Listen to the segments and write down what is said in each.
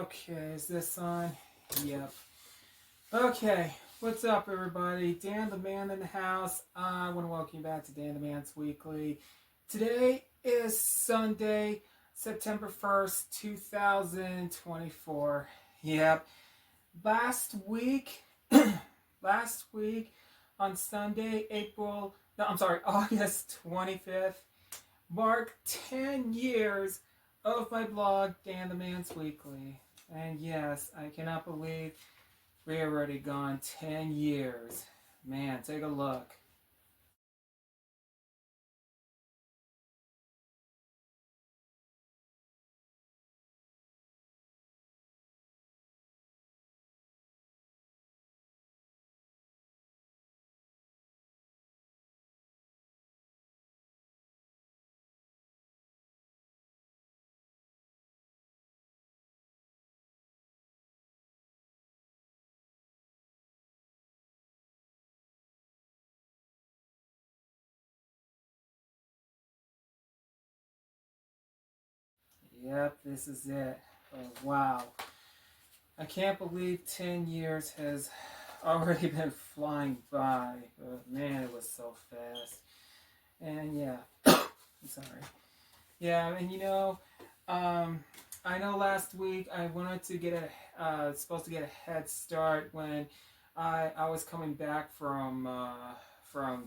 Okay, is this on? Yep. Okay, what's up, everybody? Dan the Man in the house. I want to welcome you back to Dan the Man's Weekly. Today is Sunday, September 1st, 2024. Yep. Last week, last week on Sunday, August 25th, marked 10 years of my blog, Dan the Man's Weekly. And yes, I cannot believe we have already gone 10 years. Man, take a look. Yep, this is it. Oh, wow. I can't believe 10 years has already been flying by. But man, it was so fast. And yeah, I'm sorry. Yeah, and I know last week I wanted to get supposed to get a head start when I was coming back from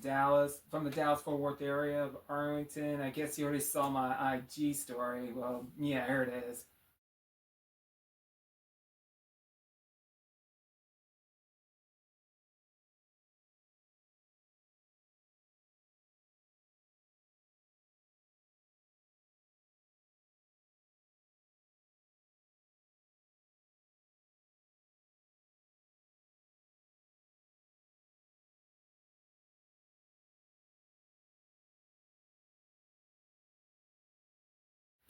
Dallas, from the Dallas Fort Worth area of Arlington. I guess you already saw my IG story. Well, yeah, here it is.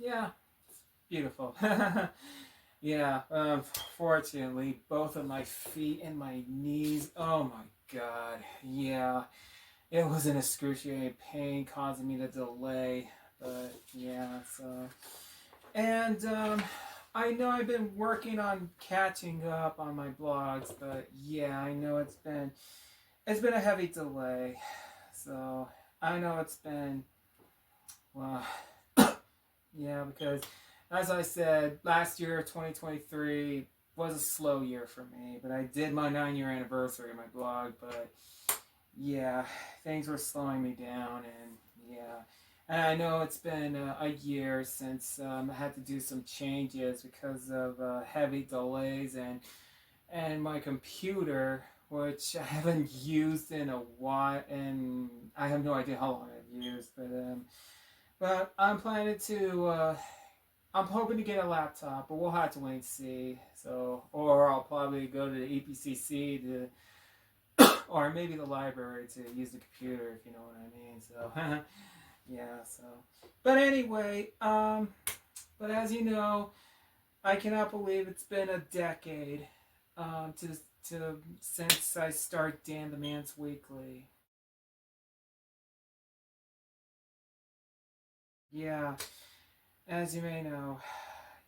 Yeah, beautiful. Yeah, fortunately, both of my feet and my knees. Oh my God. Yeah, it was an excruciating pain causing me to delay. But yeah, so. And I know I've been working on catching up on my blogs, but yeah, I know it's been a heavy delay. So I know it's been, well, yeah, because as I said, last year, 2023, was a slow year for me. But I did my 9-year anniversary of my blog. But yeah, things were slowing me down. And yeah. And I know it's been a year since I had to do some changes because of heavy delays and my computer, which I haven't used in a while, and I have no idea how long I've used. But I'm planning to. I'm hoping to get a laptop, but we'll have to wait and see. So, or I'll probably go to the EPCC or maybe the library to use the computer, if you know what I mean. So, yeah. So, but anyway, but as you know, I cannot believe it's been a decade, to since I start Dan the Man's Weekly. Yeah, as you may know,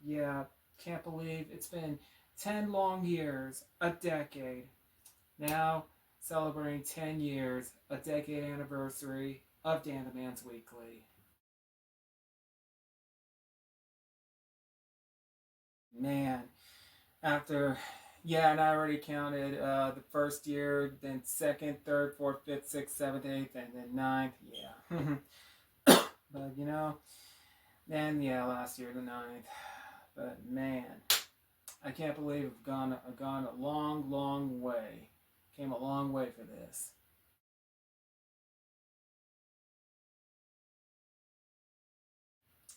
yeah, can't believe it's been 10 long years, a decade. Now, celebrating 10 years, a decade anniversary of Dan the Man's Weekly. Man, after, yeah, and I already counted the first year, then second, third, fourth, fifth, sixth, seventh, eighth, and then ninth. Yeah. But, then, yeah, last year, the ninth. But, man, I can't believe I've gone a long, long way. Came a long way for this.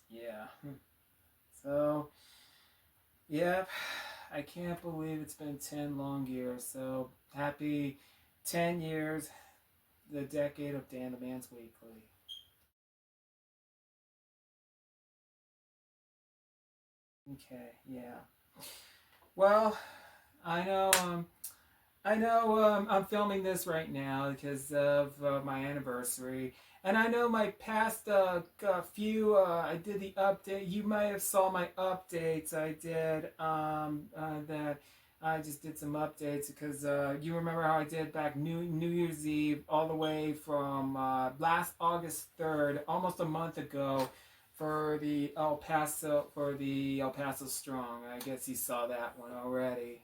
Yeah. So, yep, I can't believe it's been 10 long years. So, happy 10 years, the decade of Dan the Man's Weekly. Okay, yeah. Well, I know I know I'm filming this right now because of my anniversary, and I know my past few. I did the update. You may have saw my updates. I did that. I just did some updates because you remember how I did back New Year's Eve all the way from last August 3rd, almost a month ago, for the El Paso Strong. I guess you saw that one already.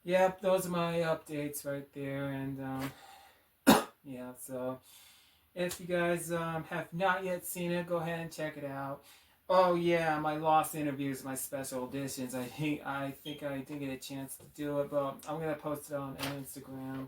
Yep, those are my updates right there, and yeah. So if you guys have not yet seen it, go ahead and check it out. Oh yeah, my lost interviews, my special editions. I think I didn't get a chance to do it, but I'm gonna post it on Instagram.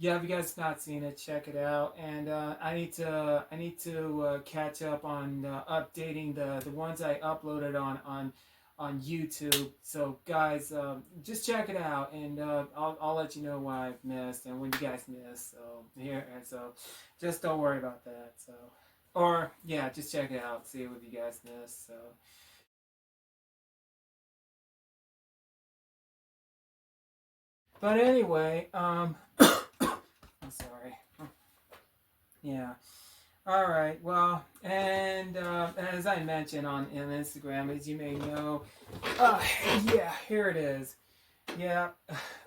Yeah, if you guys not seen it, check it out. And I need to catch up on updating the ones I uploaded on YouTube. So guys, just check it out, and I'll let you know what I've missed and when you guys missed. So here, and so just don't worry about that. So or yeah, just check it out, see what you guys missed. So but anyway, I'm sorry. Yeah. All right. Well, and as I mentioned on Instagram, as you may know, uh, yeah, here it is. Yeah,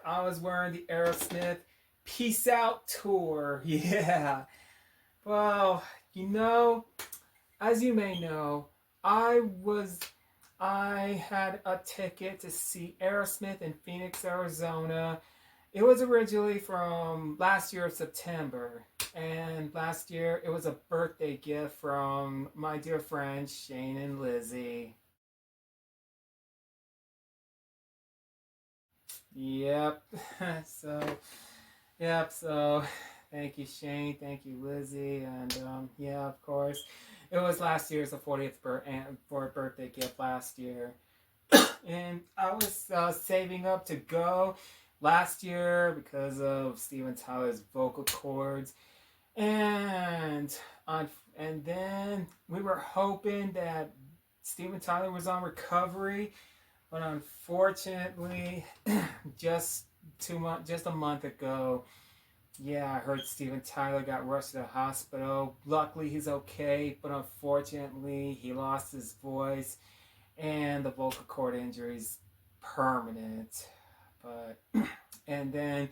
I was wearing the Aerosmith Peace Out tour. Yeah. Well, you know, as you may know, I was I had a ticket to see Aerosmith in Phoenix, Arizona. It was originally from last year of September, and last year it was a birthday gift from my dear friends Shane and Lizzie. Yep. So, yep. So, thank you, Shane. Thank you, Lizzie. And yeah, of course, it was last year's the 40th for a birthday gift last year, and I was saving up to go last year because of Steven Tyler's vocal cords. And on and then we were hoping that Steven Tyler was on recovery, but unfortunately, just just a month ago, yeah, I heard Steven Tyler got rushed to the hospital. Luckily, he's okay, but unfortunately, he lost his voice, and the vocal cord injury's permanent. But and then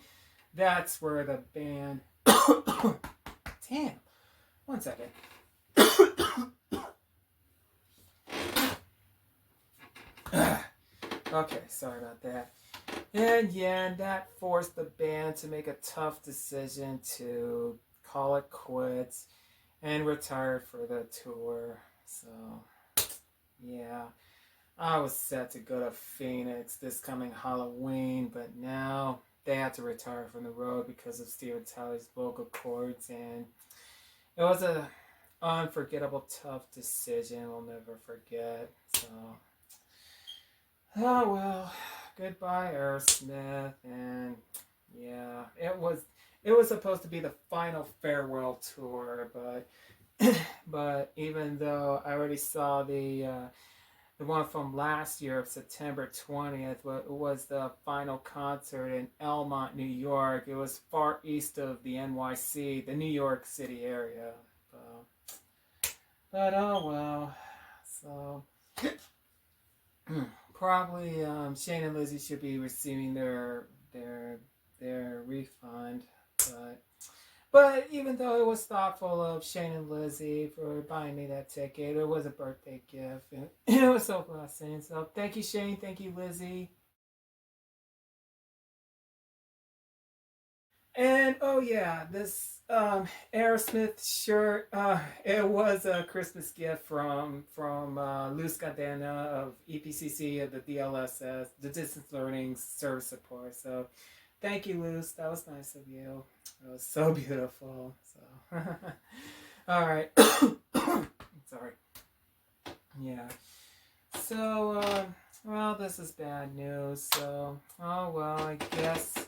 that's where the band. Damn. One second. Okay, sorry about that. And yeah, that forced the band to make a tough decision to call it quits and retire for the tour. So, yeah, I was set to go to Phoenix this coming Halloween, but now they had to retire from the road because of Steven Tyler's vocal cords, and it was a unforgettable, tough decision. I'll never forget. So, oh well, goodbye Aerosmith, and yeah, it was supposed to be the final farewell tour, but but even though I already saw the one from last year of September 20th was the final concert in Elmont, New York. It was far east of the NYC, the New York City area. But oh well. So probably Shane and Lizzie should be receiving their refund. But but even though it was thoughtful of Shane and Lizzie for buying me that ticket, it was a birthday gift, and it was so blessing. So thank you, Shane. Thank you, Lizzie. And oh yeah, this Aerosmith shirt. It was a Christmas gift from Luz Cadena of EPCC of the DLSS, the Distance Learning Service Support. So thank you, Luz. That was nice of you. It was so beautiful. So all right. Sorry. Yeah. So well, this is bad news. So, oh well, I guess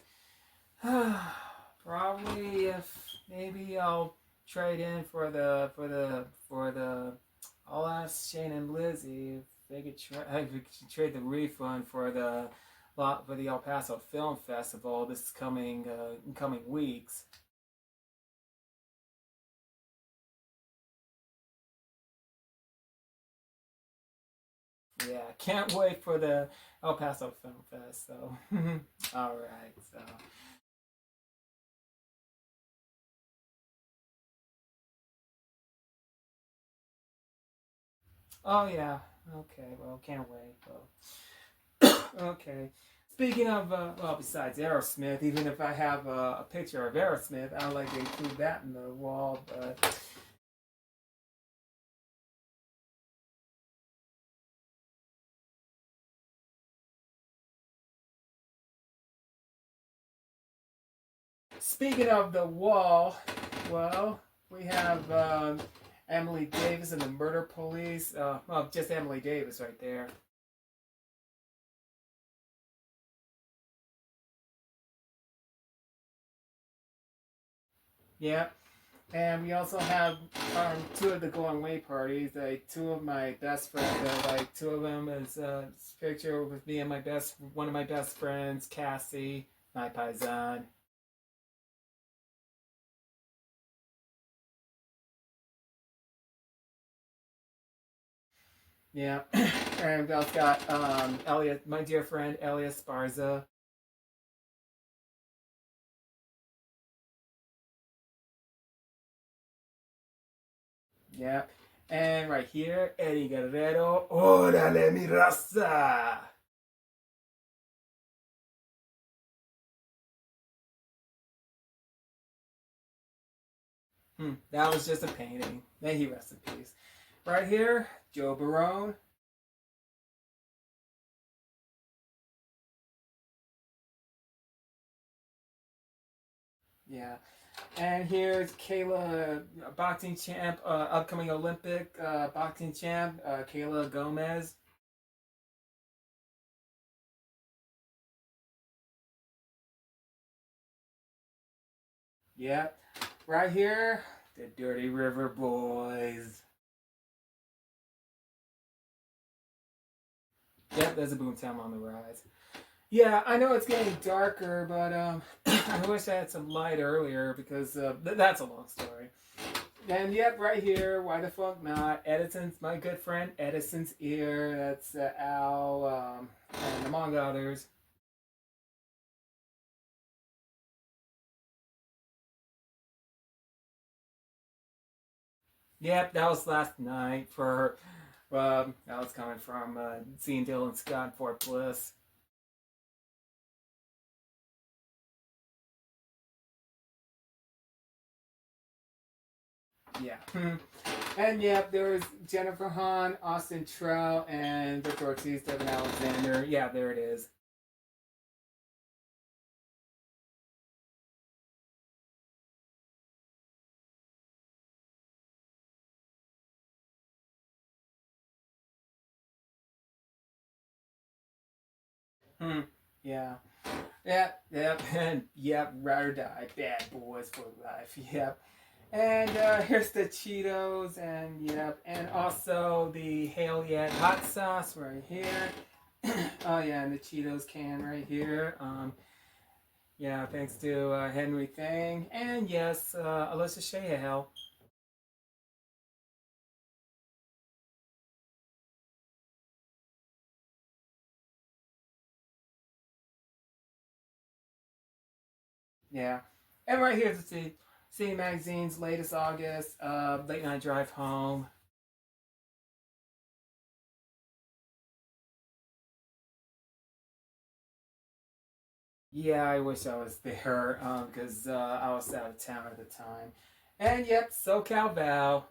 probably if maybe I'll trade in for the. I'll ask Shane and Lizzie if they could trade the refund for the lot for the El Paso Film Festival this coming weeks. Yeah, can't wait for the El Paso Film Fest. So, all right. So, oh yeah. Okay. Well, can't wait. Well, okay. Speaking of, well, besides Aerosmith, even if I have a picture of Aerosmith, I would like to include that in the wall. But speaking of the wall, well, we have Emily Davis and the Murder Police. Well, just Emily Davis right there. Yeah. And we also have two of the going away parties. Like two of my best friends. Like two of them is picture with me and one of my best friends, Cassie, my paisan. Yeah, and we also got Elliot, my dear friend Elias Sparza. Yeah, and right here, Eddie Guerrero. Órale, mi raza. That was just a painting. May he rest in peace. Right here, Joe Barone. Yeah. And here's Kayla, boxing champ, upcoming Olympic boxing champ, Kayla Gomez. Yeah. Right here, the Dirty River Boys. Yep, there's a Boomtown on the rise. Yeah, I know it's getting darker, but I wish I had some light earlier because that's a long story. And yep, right here, why the fuck not? Edison's my good friend Edison's ear. That's Al, and among others. Yep, that was last night for. That was coming from seeing Dylan Scott in Fort Bliss. Yeah. And yep, there was Jennifer Hahn, Austin Trout, and Victor Ortiz, Devin Alexander. Yeah, there it is. Hmm. Yeah. Yep, yep, and yep, ride or die, bad boys for life. Yep. And here's the Cheetos, and yep, and also the Hail Yet hot sauce right here. Oh yeah, and the Cheetos can right here. Yeah, thanks to Henry Thang, and yes, Alyssa Shahel. Yeah, and right here's the C Magazine's latest August late night drive home. Yeah, I wish I was there because I was out of town at the time. And yep, SoCal Val.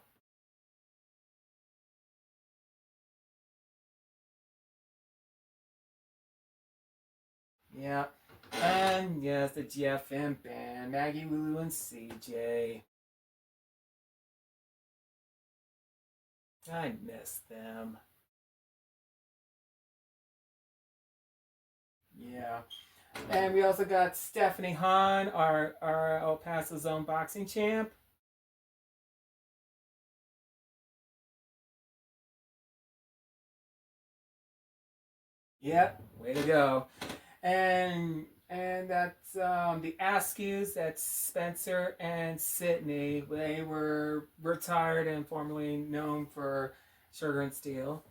Yeah. And yes, the GFM band, Maggie, Lulu, and CJ. I miss them. Yeah. And we also got Stephanie Hahn, our El Paso Zone boxing champ. Yep, way to go. And that's the Askews, that's Spencer and Sydney. They were retired and formerly known for Sugar and Steel.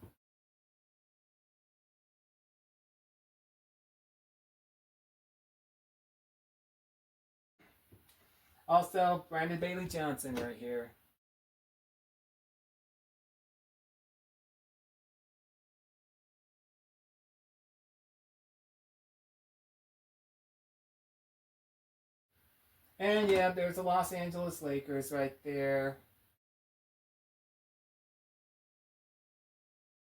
Also, Brandon Bailey Johnson right here. And yeah, there's the Los Angeles Lakers right there.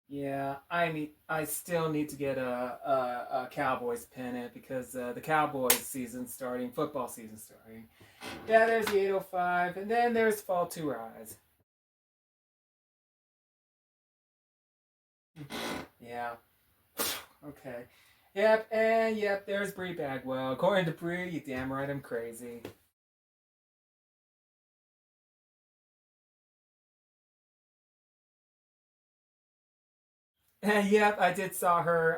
Yeah, I still need to get a Cowboys pennant because the Cowboys season starting, football season starting. Yeah, there's the 805, and then there's Fall to Rise. Yeah. Okay. Yep, and yep, there's Bree Bagwell. According to Bree, you damn right I'm crazy. And yep, I did saw her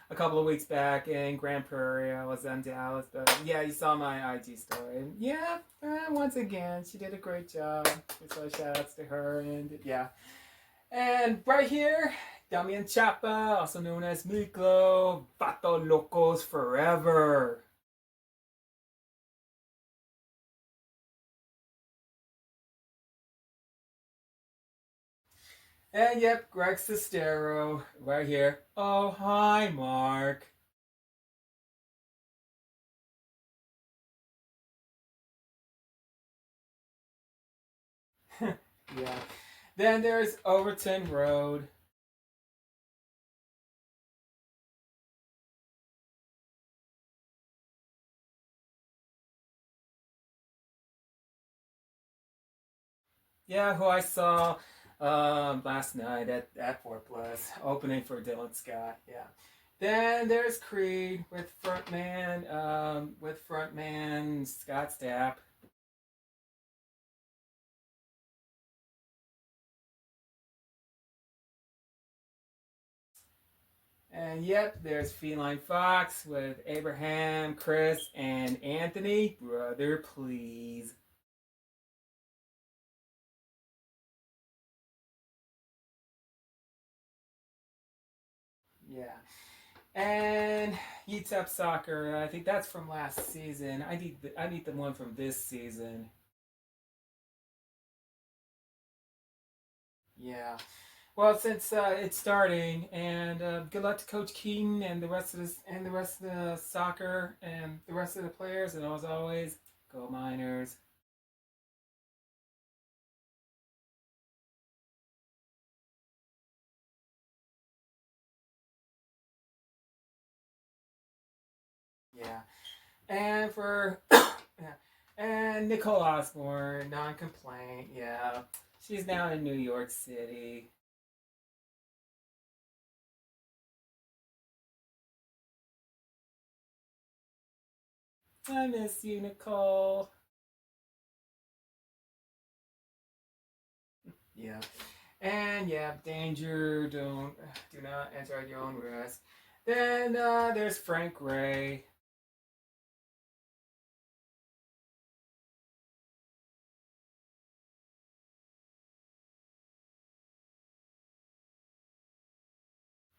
a couple of weeks back in Grand Prairie. I was in Dallas, but yeah, you saw my IG story. Yeah, once again, she did a great job. So shout outs to her, and yeah. And right here, Damian Chapa, also known as Miklo, Vato Locos Forever. And yep, Greg Sestero, right here. Oh, hi, Mark. Yeah. Then there's Overton Road. Yeah, who I saw last night at Fort Bliss, opening for Dylan Scott. Yeah. Then there's Creed with frontman Scott Stapp. And yep, there's Feline Fox with Abraham, Chris, and Anthony. Brother, please. Yeah. And UTEP Soccer, I think that's from last season. I need the one from this season. Yeah. Well, since it's starting, and good luck to Coach Keaton and the rest of the rest of the soccer and the rest of the players. And as always, go Miners. Yeah. And for yeah. And Nicole Osborne, non-complaint. Yeah, she's now in New York City. I miss you, Nicole. Yeah. And yeah, danger. Do not enter at your own risk. Then there's Frank Ray.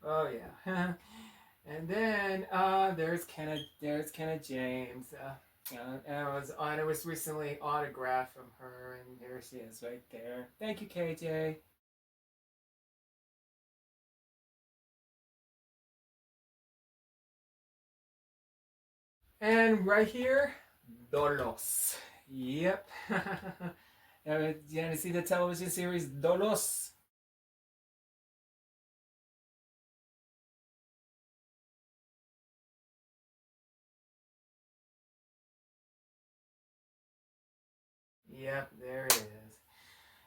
Oh yeah. And then there's Kenneth James. And it was recently autographed from her, and there she is right there. Thank you, KJ. And right here, Dolos. Yep. You want to see the television series Dolos? Yep, there it is.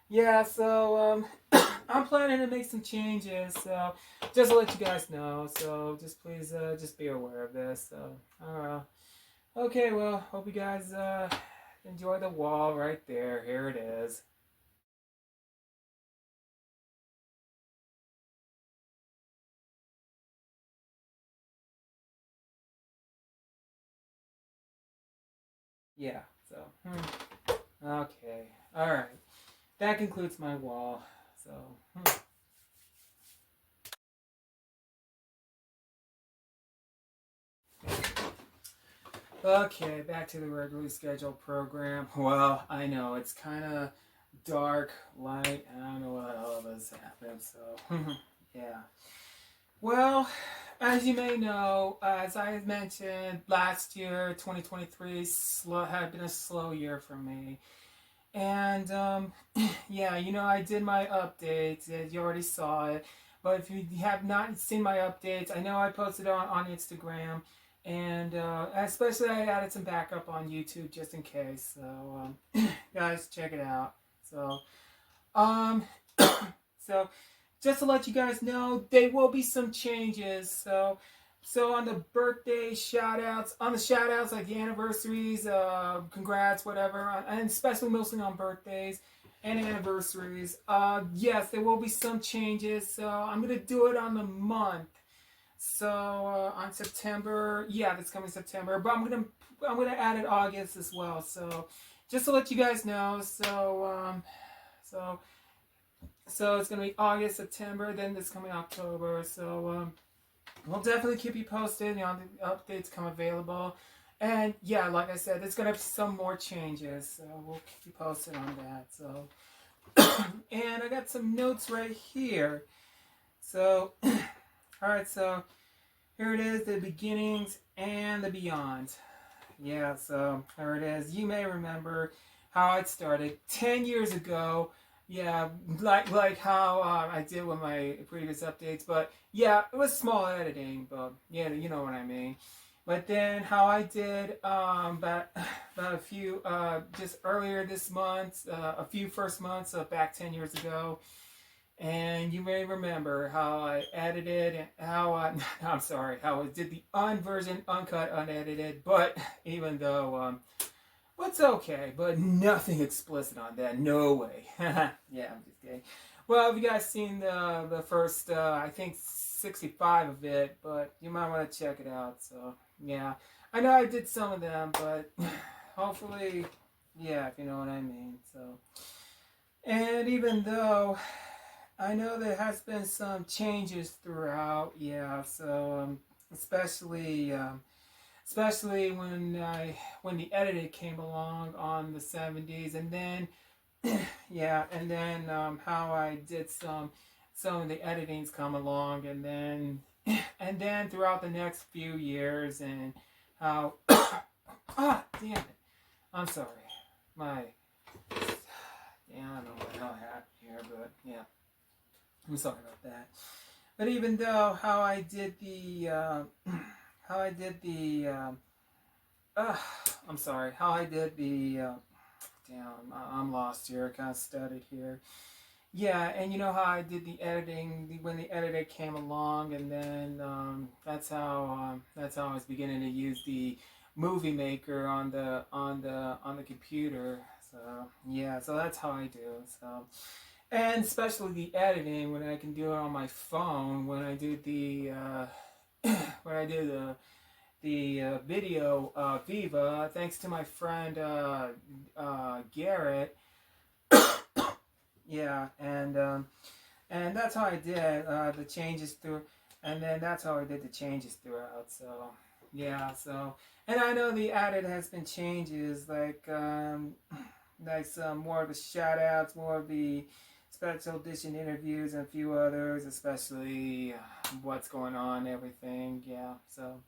Yeah, so I'm planning to make some changes, so just to let you guys know. So just please, just be aware of this. So, okay, well, hope you guys enjoy the wall right there. Here it is. Yeah. So, okay. All right. That concludes my wall. So. Okay, back to the regularly scheduled program. Well, I know it's kind of dark, light, and I don't know what all of this happened. So, yeah. Well, as you may know, as I had mentioned, last year, 2023, had been a slow year for me. And yeah, I did my updates. You already saw it. But if you have not seen my updates, I know I posted on Instagram. And especially I added some backup on YouTube just in case. So, guys, check it out. So, um, so just to let you guys know, there will be some changes. So on the birthday shout outs, like the anniversaries, congrats, whatever, and especially mostly on birthdays and anniversaries, yes, there will be some changes. So I'm going to do it on the month. So on September, yeah, that's coming September, but I'm gonna add it August as well. So just to let you guys know, so so it's gonna be August, September, then this coming October. So we'll definitely keep you posted. The updates come available, and yeah, like I said, there's gonna be some more changes. So we'll keep you posted on that. So and I got some notes right here. So all right, so here it is, the beginnings and the beyond. Yeah, so here it is. You may remember how it started 10 years ago. Yeah, like how I did with my previous updates. But yeah, it was small editing, but yeah, you know what I mean. But then how I did about a few, just earlier this month, a few first months back 10 years ago. And you may remember how I edited, how I, I'm sorry, how I did the unversion, uncut, unedited, but even though, it's okay, but nothing explicit on that, no way. Yeah, I'm just kidding. Well, have you guys seen the first, I think 65 of it, but you might want to check it out, so, yeah. I know I did some of them, but hopefully, yeah, if you know what I mean, so. And even though I know there has been some changes throughout, yeah. So especially when the edited came along on the 70s, and then yeah, and then how I did some of the editings come along, and then and then throughout the next few years, and how damn it, I'm sorry, my yeah, I don't know what the hell happened here, but yeah. I'm sorry about that. But even though how I did the how I did the I'm sorry, how I did the damn, I'm lost here. I kind of stuttered here. Yeah, and you know how I did the editing when the editor came along, and then that's how I was beginning to use the movie maker on the computer. So yeah, so that's how I do. So and especially the editing when I can do it on my phone when I do the when I do the video Viva, thanks to my friend Garrett. Yeah, and that's how I did the changes through, and then that's how I did the changes throughout. So yeah, so and I know the added has been changes like some more of the shout outs, more of the special edition interviews, and a few others, especially what's going on, everything. Yeah, so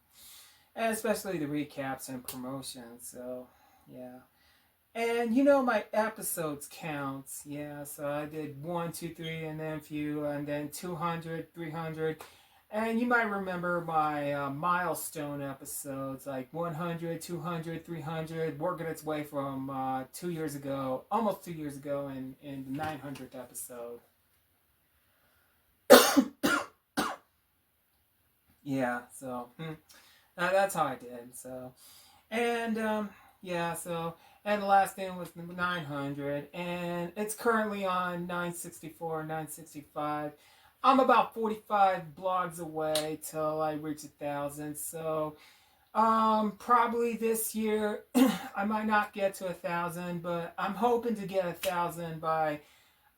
and especially the recaps and promotions. So yeah. And my episodes counts, yeah. So I did 1, 2, 3, and then a few, and then 200, 300. And you might remember my milestone episodes, like 100, 200, 300, working its way from 2 years ago, almost 2 years ago, in the 900th episode. Yeah, so that's how I did. So and yeah, so and the last thing was 900, and it's currently on 964, 965. I'm about 45 blogs away till I reach 1,000. So probably this year I might not get to 1,000, but I'm hoping to get 1,000 by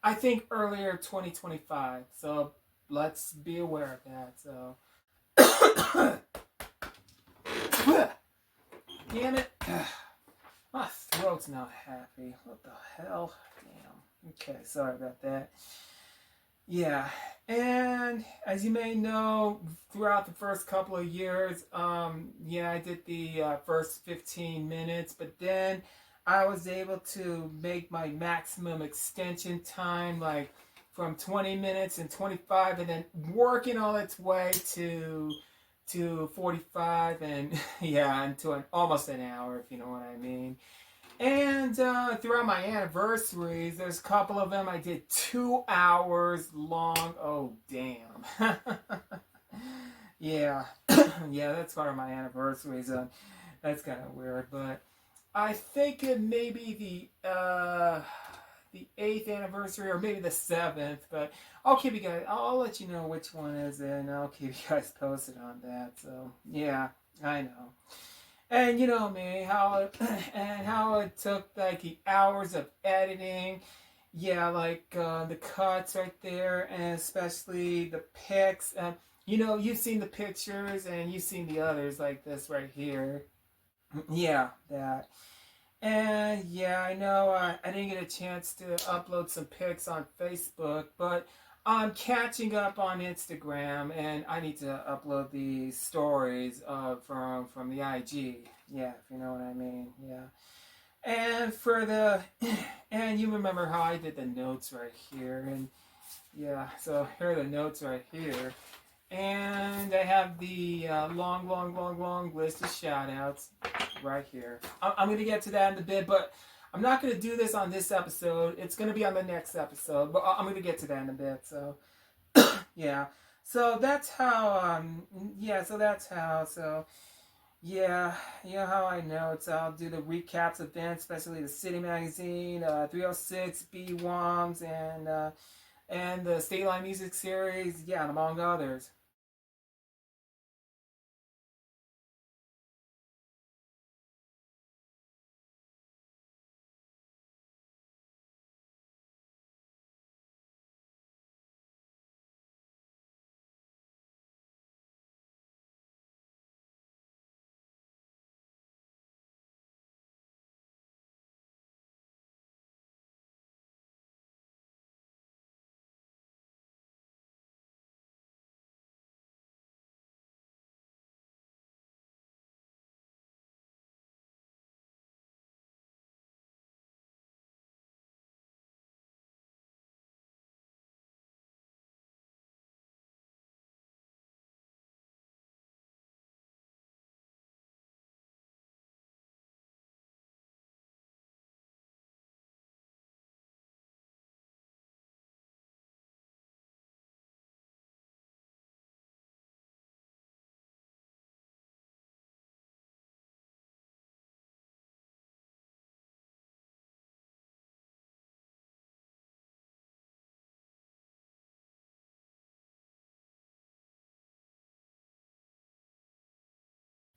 I think earlier 2025. So let's be aware of that. So damn it. My throat's not happy. What the hell? Damn. Okay, sorry about that. Yeah, and as you may know, throughout the first couple of years, yeah, I did the first 15 minutes, but then I was able to make my maximum extension time like from 20 minutes and 25, and then working all its way to 45, and yeah, into almost an hour, if you know what I mean. And throughout my anniversaries, there's a couple of them I did 2 hours long. Oh, damn. Yeah. Yeah, that's part of my anniversaries. That's kind of weird. But I think it may be the 8th anniversary or maybe the 7th. But I'll keep you guys, I'll let you know which one is, and I'll keep you guys posted on that. So, yeah, I know. And you know me, how it, and how it took like the hours of editing, yeah, like the cuts right there, and especially the pics. You know, you've seen the pictures and you've seen the others like this right here. Yeah, that. And yeah, I know I didn't get a chance to upload some pics on Facebook, but I'm catching up on Instagram, and I need to upload the stories from the IG. Yeah, if you know what I mean. Yeah. And for the and you remember how I did the notes right here, and yeah, so here are the notes right here. And I have the long list of shout outs right here. I'm going to get to that in a bit, but I'm not going to do this on this episode. It's going to be on the next episode, but I'm going to get to that in a bit. So, yeah. So that's how, yeah, so that's how, so, yeah, you know how I know it's, I'll do the recaps events, especially the City Magazine, 306, B-WOMs, and the State Line Music Series, yeah, and among others.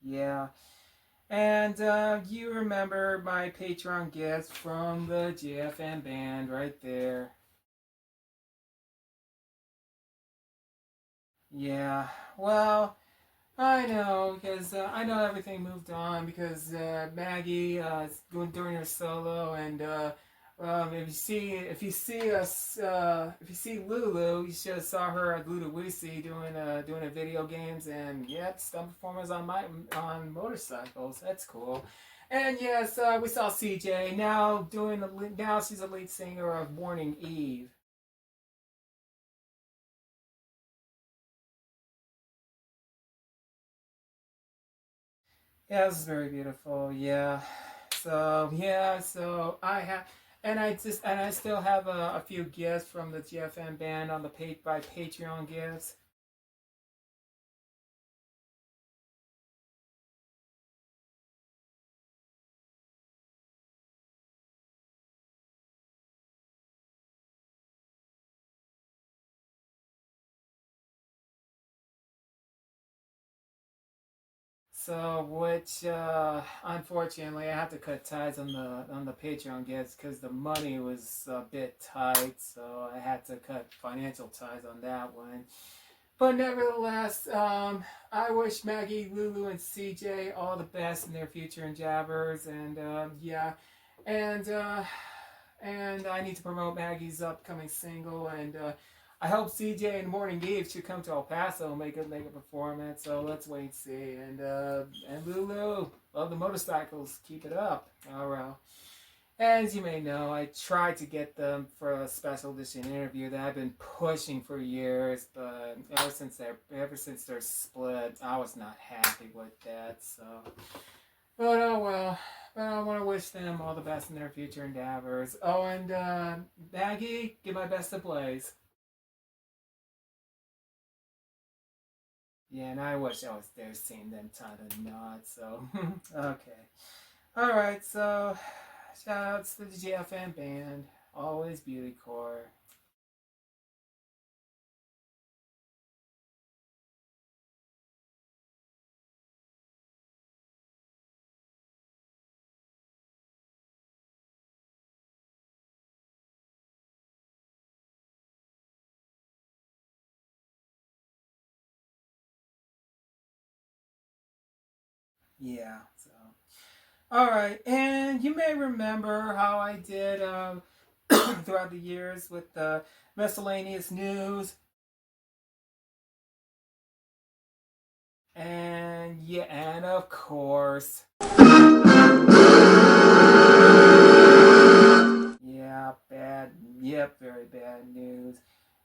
Yeah. And you remember my Patreon gifts from the GFN band right there. Yeah, well, I know because I know everything moved on because Maggie is going during her solo, and if you see Lulu, you should have saw her at Ludwisi doing a video games, and yep, stunt performers on motorcycles. That's cool. And yes, we saw CJ now now she's a lead singer of Morning Eve. Yeah, this is very beautiful. Yeah. So yeah, so I have, and I still have a few gifts from the GFN band on the by Patreon gifts. so which unfortunately I have to cut ties on the Patreon gifts because the money was a bit tight, so I had to cut financial ties on that one. But nevertheless, I wish Maggie, Lulu, and CJ all the best in their future endeavors, and yeah, and uh, and I need to promote Maggie's upcoming single, and I hope CJ and Morning Eve should come to El Paso and make a performance. So let's wait and see. And Lulu, love the motorcycles, keep it up. All right. As you may know, I tried to get them for a special edition interview that I've been pushing for years, but ever since they're split, I was not happy with that. So, but oh well. But I want to wish them all the best in their future endeavors. Oh, and Maggie, give my best to Blaze. Yeah, and I wish I was there seeing them tie the knot. So, okay. All right. So, shout outs to the GFN band. Always beauty core. Yeah. So. All right, and you may remember how I did throughout the years with the miscellaneous news, and yeah, and of course, yeah, bad, yep, very bad news.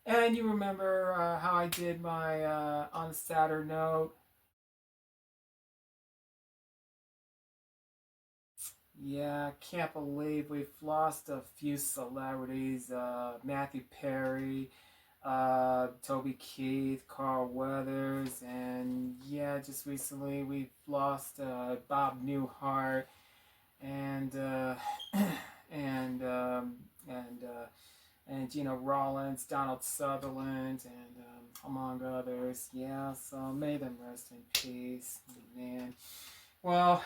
And you remember how I did my on a sadder note. Yeah, I can't believe we've lost a few celebrities. Matthew Perry, Toby Keith, Carl Weathers, and yeah, just recently we've lost Bob Newhart and and and and Gina Rollins, Donald Sutherland, and among others. Yeah, so may them rest in peace, man. Well,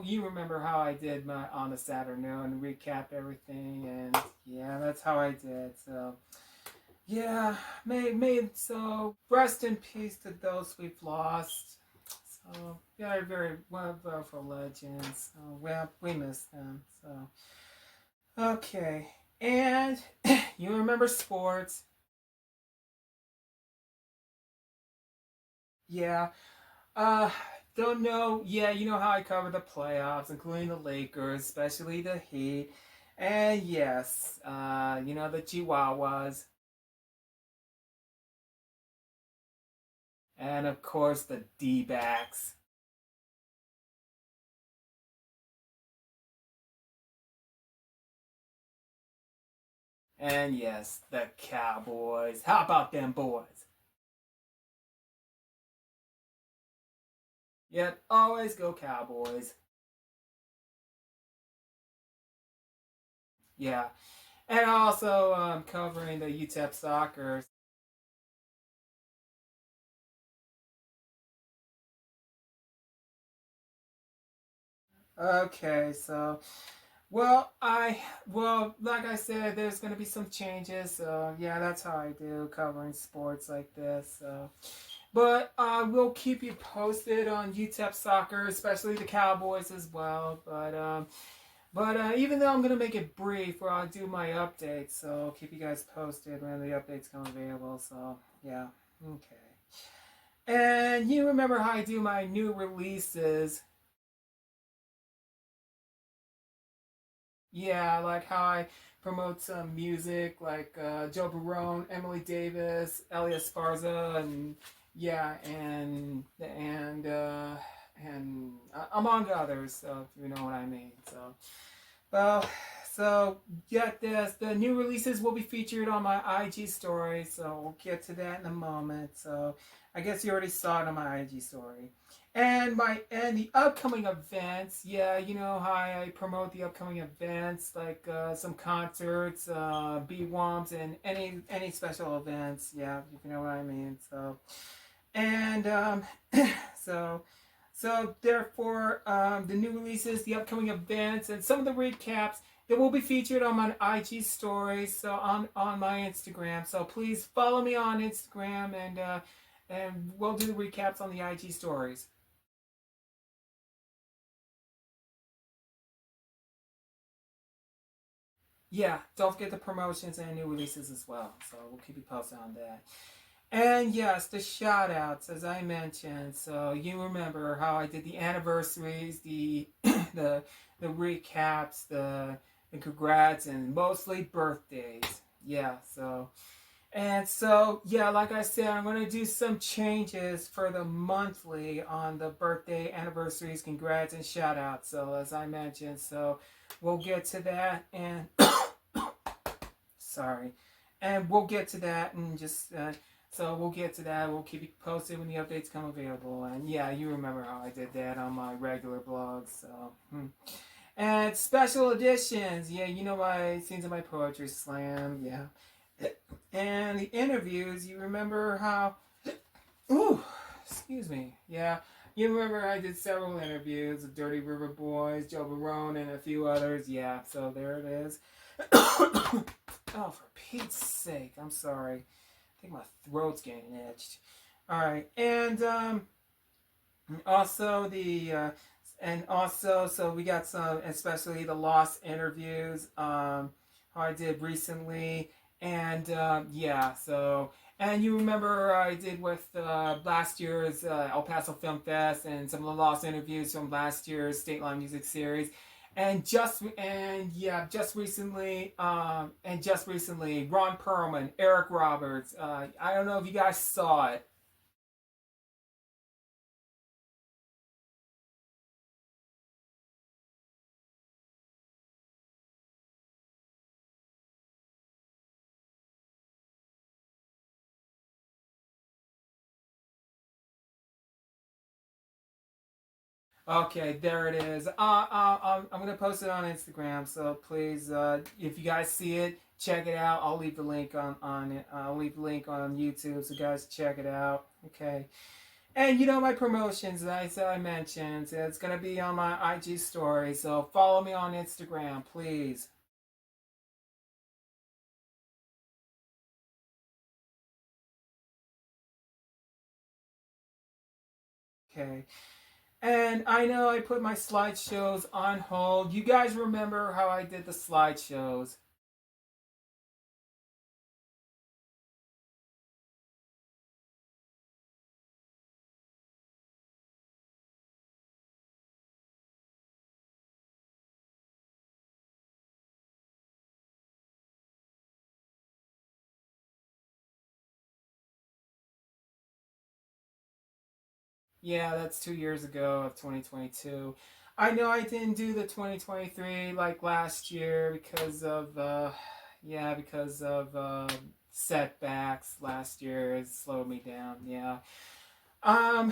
you remember how I did my on the Saturn and recap everything, and yeah, that's how I did. So yeah, so rest in peace to those we've lost. So very, very wonderful legends. So we miss them. So okay, and you remember sports? Yeah. Uh, don't know. Yeah, you know how I cover the playoffs, including the Lakers, especially the Heat. And yes, the Chihuahuas. And of course, the D backs. And yes, the Cowboys. How about them boys? Yep, always go Cowboys. Yeah. And also covering the UTEP soccer. Okay, so like I said, there's going to be some changes. So yeah, that's how I do covering sports like this. So, but I will keep you posted on UTEP soccer, especially the Cowboys as well. But even though I'm going to make it brief, where I'll do my updates, so I'll keep you guys posted when the updates come available. So yeah, okay. And you remember how I do my new releases. Yeah, like how I promote some music, like Joe Barone, Emily Davis, Elia Sparza, and yeah, and among others, if you know what I mean. So, well, so get this: the new releases will be featured on my IG story. So we'll get to that in a moment. So I guess you already saw it on my IG story. And the upcoming events, yeah, you know how I promote the upcoming events, like some concerts, B-Womps, and any special events. Yeah, if you know what I mean. So and so So therefore, the new releases, the upcoming events, and some of the recaps, it will be featured on my IG stories, so on my Instagram. So please follow me on Instagram, and we'll do the recaps on the IG stories. Yeah, don't forget the promotions and new releases as well. So we'll keep you posted on that. And yes, the shout outs, as I mentioned. So you remember how I did the anniversaries, the the the recaps, the congrats, and mostly birthdays. Yeah, so like I said, I'm gonna do some changes for the monthly on the birthday, anniversaries, congrats, and shout outs. So as I mentioned, so we'll get to that, and sorry, and we'll get to that, and just so we'll get to that. We'll keep you posted when the updates come available. And yeah, you remember how I did that on my regular blog. And special editions. Yeah, you know my scenes of my poetry slam. Yeah, and the interviews. You remember how? Ooh, excuse me. Yeah. You remember I did several interviews with Dirty River Boys, Joe Barone, and a few others. Yeah, so there it is. Oh, for Pete's sake, I'm sorry. I think my throat's getting itched. All right, and also so we got some, especially the lost interviews. How I did recently, and yeah, so. And you remember I did with last year's El Paso Film Fest and some of the lost interviews from last year's State Line Music Series, and just recently, Ron Perlman, Eric Roberts. I don't know if you guys saw it. Okay, there it is. I'm gonna post it on Instagram, so please, if you guys see it, check it out. I'll leave the link on it. I'll leave the link on YouTube, so guys check it out. Okay. And you know my promotions, as I mentioned, it's gonna be on my IG story. So follow me on Instagram, please. Okay. And I know I put my slideshows on hold. You guys remember how I did the slideshows? Yeah, that's 2 years ago of 2022. I know I didn't do the 2023 like last year because of setbacks last year. It slowed me down. Yeah. Um,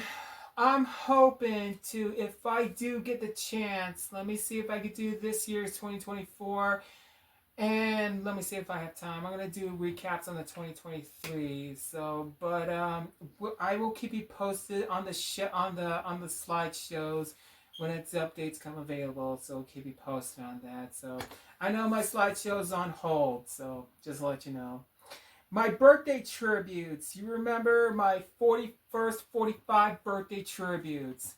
I'm hoping to, if I do get the chance, let me see if I could do this year's 2024. And let me see if I have time. I'm gonna do recaps on the 2023. So, but I will keep you posted on the on the slideshows when its updates come available. So I'll keep you posted on that. So I know my slideshow's on hold. So just to let you know. My birthday tributes. You remember my 41st, 45 birthday tributes.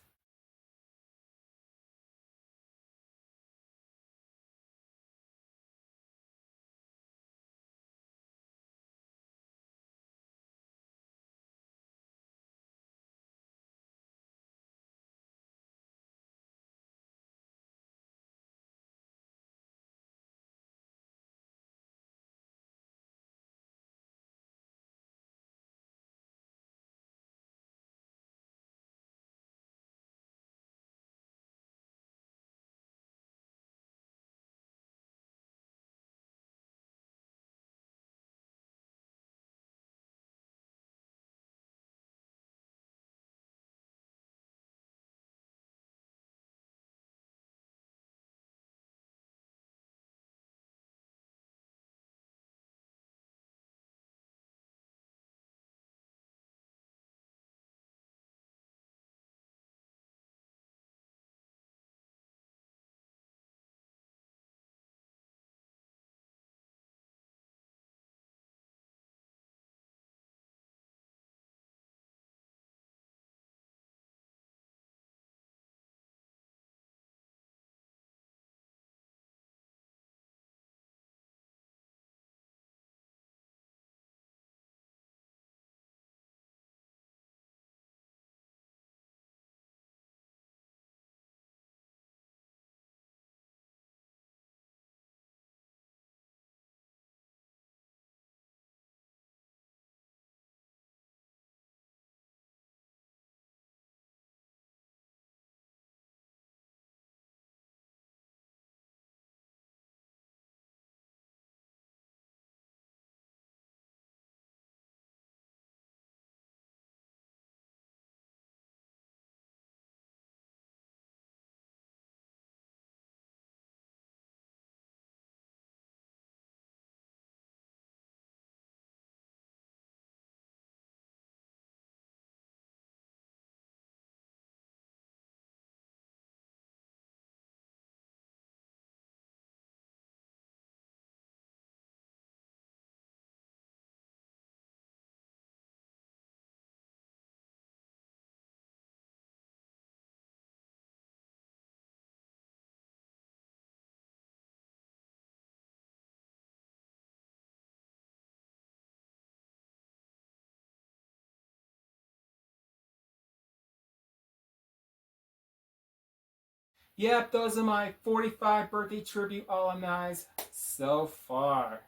Yep, those are my 45 birthday tribute alumni so far.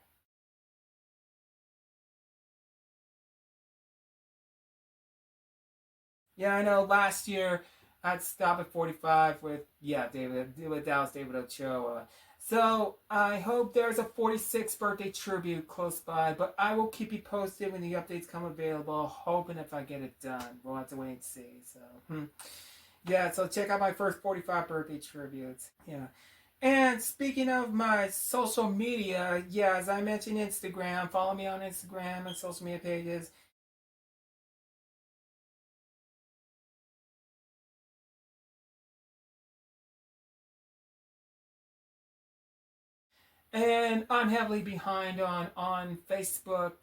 Yeah, I know last year I'd stop at 45 with, yeah, with Dallas David Ochoa. So I hope there's a 46th birthday tribute close by, but I will keep you posted when the updates come available, hoping if I get it done. We'll have to wait and see. So, yeah, so check out my first 45 birthday tributes. Yeah. And speaking of my social media, yeah, as I mentioned, Instagram, follow me on Instagram and social media pages. And I'm heavily behind on Facebook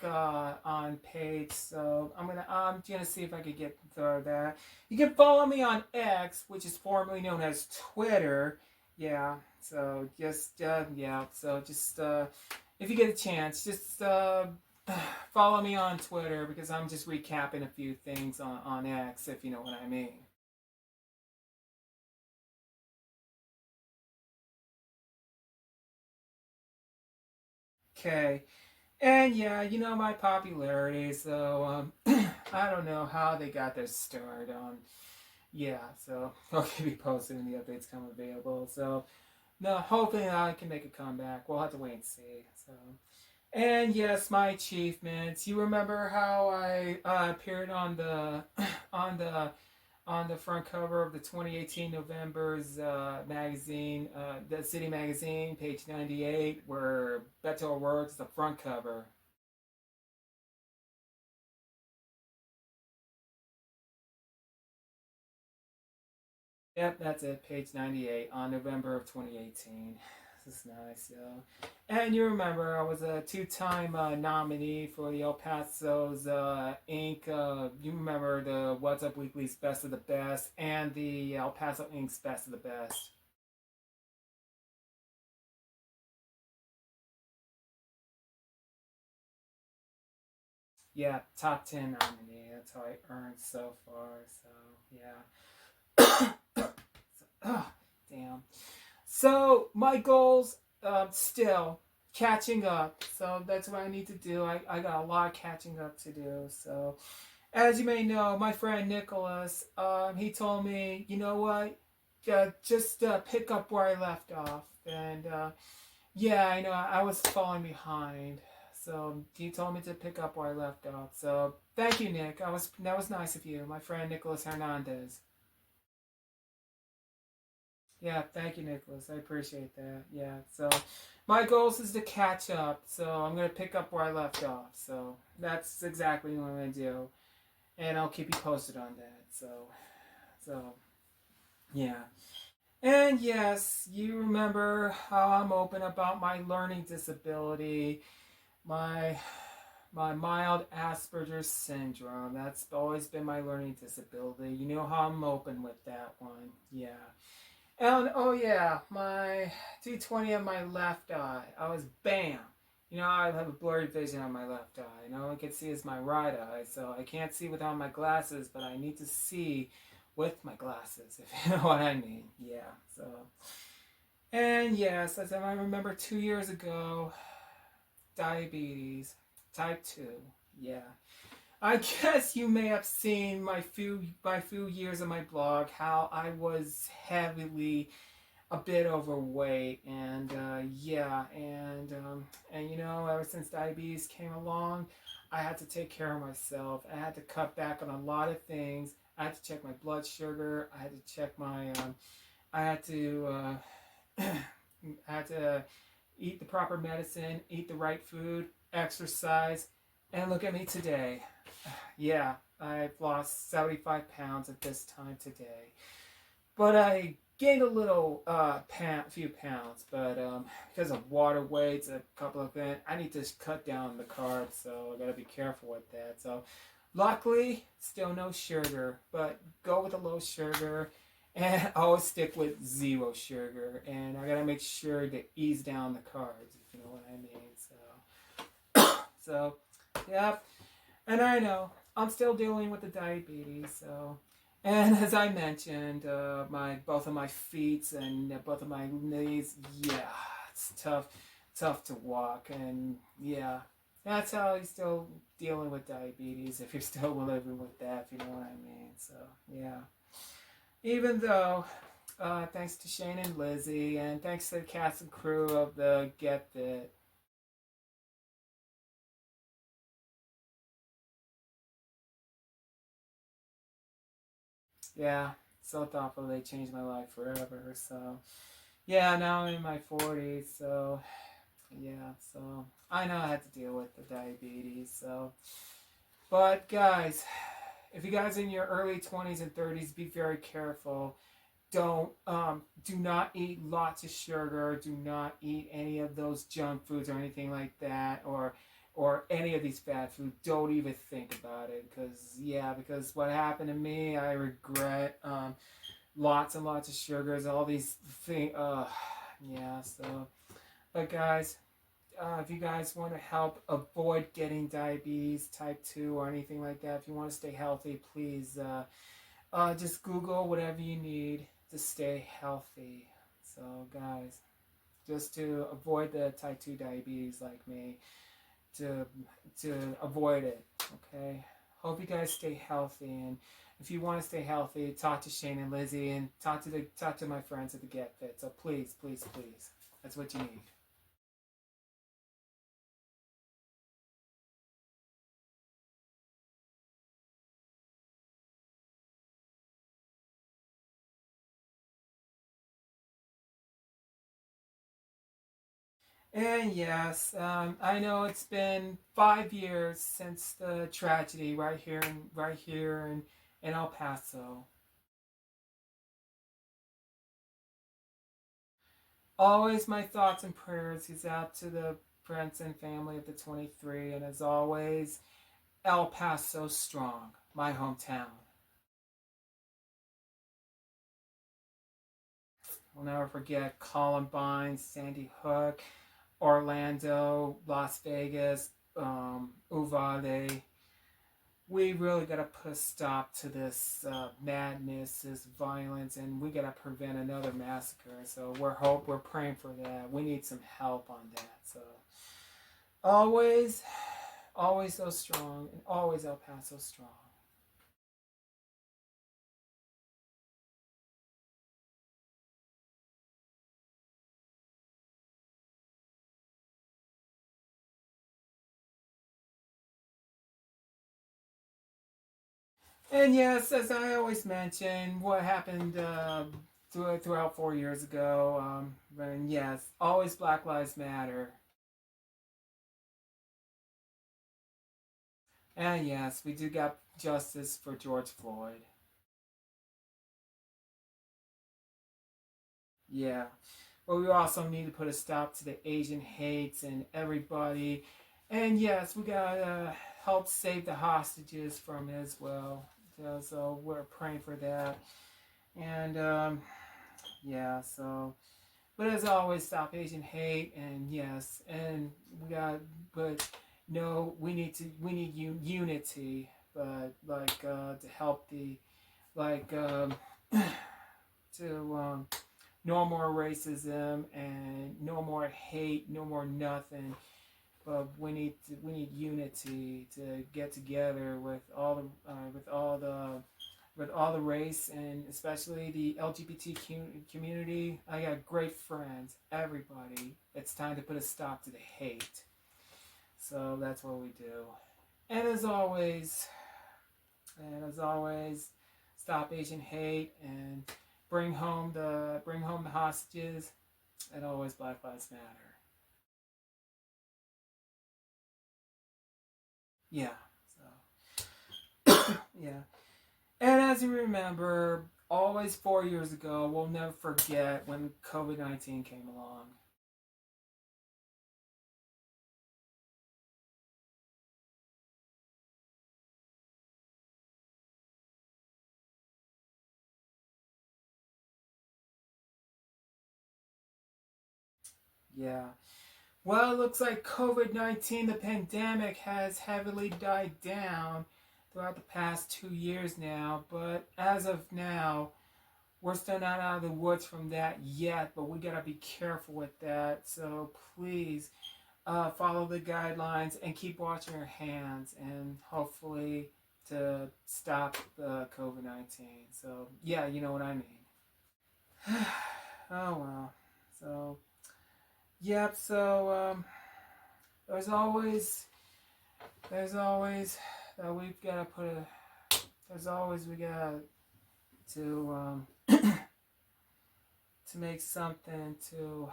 on page, so I'm gonna see if I could get through that. You can follow me on X, which is formerly known as Twitter. Yeah, so just yeah, so just if you get a chance, just follow me on Twitter because I'm just recapping a few things on X, if you know what I mean. Okay. And yeah, you know my popularity, so I don't know how they got their start. Yeah, so I'll keep you posted when the updates come available. So no, hoping I can make a comeback. We'll have to wait and see. So and yes, my achievements. You remember how I appeared on the on the on the front cover of the 2018 November's magazine, the City magazine, page 98, where Beto O'Rourke's the front cover. Yep, that's it. Page 98 on November of 2018. This is nice, yo. And you remember I was a two-time nominee for the El Paso's Inc. You remember the What's Up Weekly's Best of the Best and the El Paso Inc.'s Best of the Best. Yeah, top 10 nominee. That's how I earned so far. So, yeah. So, oh, damn. So my goals still catching up. So that's what I need to do. I got a lot of catching up to do. So as you may know, my friend Nicholas, he told me, you know what, just pick up where I left off. And yeah, I know I was falling behind. So he told me to pick up where I left off. So thank you, Nick. That was nice of you, my friend Nicholas Hernandez. Yeah, thank you, Nicholas. I appreciate that. Yeah, so my goals is to catch up. So I'm gonna pick up where I left off. So that's exactly what I'm gonna do, and I'll keep you posted on that. So yeah. And yes, you remember how I'm open about my learning disability, my my mild Asperger's syndrome. That's always been my learning disability. You know how I'm open with that one. Yeah. And oh yeah, my 220 on my left eye. I was bam. You know, I have a blurry vision on my left eye. And all I can see is my right eye, so I can't see without my glasses, but I need to see with my glasses, if you know what I mean. Yeah. So, and yes, as I remember 2 years ago, diabetes, type two. Yeah. I guess you may have seen my few years of my blog how I was heavily a bit overweight, and yeah, and you know, ever since diabetes came along, I had to take care of myself. I had to cut back on a lot of things. I had to check my blood sugar. I had to check my I had to I had to eat the proper medicine, eat the right food, exercise, and look at me today. Yeah, I've lost 75 pounds at this time today. But I gained a little few pounds, but because of water weights, a couple of things, I need to cut down the carbs, so I gotta be careful with that. So, luckily, still no sugar, but go with a low sugar, and I always stick with zero sugar, and I gotta make sure to ease down the carbs, if you know what I mean. So, yep. And I know I'm still dealing with the diabetes, so And as I mentioned, my both of my feet and both of my knees, yeah, it's tough to walk, and yeah, that's how you're still dealing with diabetes if you're still living with that, if you know what I mean. So yeah, even though, thanks to Shane and Lizzie, and thanks to the cast and crew of the Get Fit. Yeah, so thoughtful they changed my life forever. So yeah, now I'm in my 40s, so yeah, so I know I had to deal with the diabetes. So, but guys, if you guys are in your early 20s and 30s, be very careful. Do not eat lots of sugar. Do not eat any of those junk foods or anything like that, or any of these fast foods. Don't even think about it, because what happened to me, I regret. Lots and lots of sugars, all these things. Yeah. So, but guys, if you guys want to help avoid getting diabetes type 2 or anything like that, if you want to stay healthy, please just Google whatever you need to stay healthy. So, guys, just to avoid the type 2 diabetes like me, to, to avoid it, okay? Hope you guys stay healthy. And if you want to stay healthy, talk to Shane and Lizzie and talk to my friends at the Get Fit. So please, please, please, that's what you need. And yes, I know it's been 5 years since the tragedy right here in El Paso. Always my thoughts and prayers is out to the friends and family of the 23, and as always, El Paso strong, my hometown. I'll never forget Columbine, Sandy Hook, Orlando, Las Vegas, Uvalde. We really got to put a stop to this madness, this violence, and we got to prevent another massacre. So we're praying for that. We need some help on that. So always, always so strong, and always El Paso strong. And yes, as I always mention, what happened throughout 4 years ago. And yes, always Black Lives Matter. And yes, we do got justice for George Floyd. Yeah. But we also need to put a stop to the Asian hates and everybody. And yes, we gotta help save the hostages from it as well. So we're praying for that. And yeah, so but as always, stop Asian hate, and yes, and we got, but no, we need unity, but like to help the like to no more racism and no more hate, no more nothing. But we need unity to get together with all the race and especially the LGBT community. I got great friends, everybody. It's time to put a stop to the hate. So that's what we do. And as always, and as always, stop Asian hate and bring home the hostages. And always Black Lives Matter. Yeah. So yeah. And as you remember, always 4 years ago, we'll never forget when COVID-19 came along. Yeah. Well, it looks like COVID-19, the pandemic, has heavily died down. throughout the past 2 years now. But as of now, we're still not out of the woods from that yet, but we gotta be careful with that. So please follow the guidelines and keep washing your hands, and hopefully to stop the COVID-19. So yeah, you know what I mean. Oh well. So yep. So there's always we've got to put a there's always we got to to make something to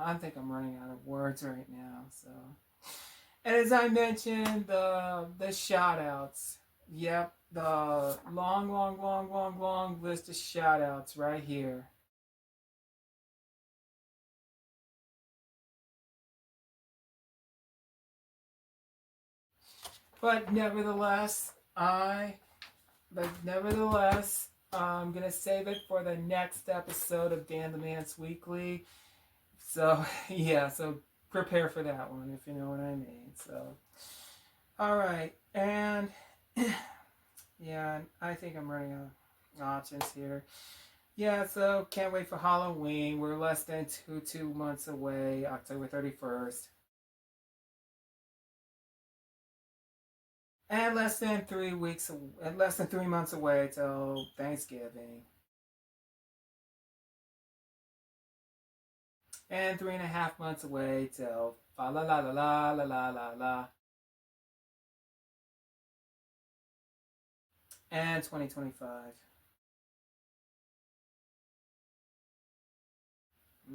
I think I'm running out of words right now. So, and as I mentioned, the shout outs. Yep, the long list of shout outs right here. But nevertheless, I'm gonna save it for the next episode of Dan the Man's Weekly. So yeah, so prepare for that one if you know what I mean. So, all right, and yeah, I think I'm running out of options here. Yeah, so can't wait for Halloween. We're less than two months away, October 31st. And less than 3 months away till Thanksgiving. And 3.5 months away till fa la la la la la la la la. And 2025.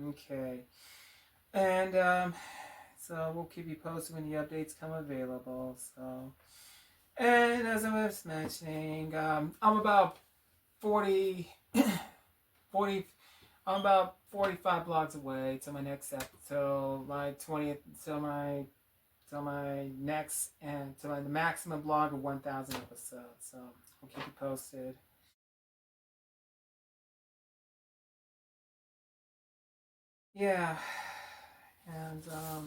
Okay. And so we'll keep you posted when the updates come available. So, and as I was mentioning, I'm about 40, 40. I'm about 45 blogs away to my next episode, my 20th, to my next and to my the maximum blog of 1,000 episodes. So we'll keep you posted. Yeah, and I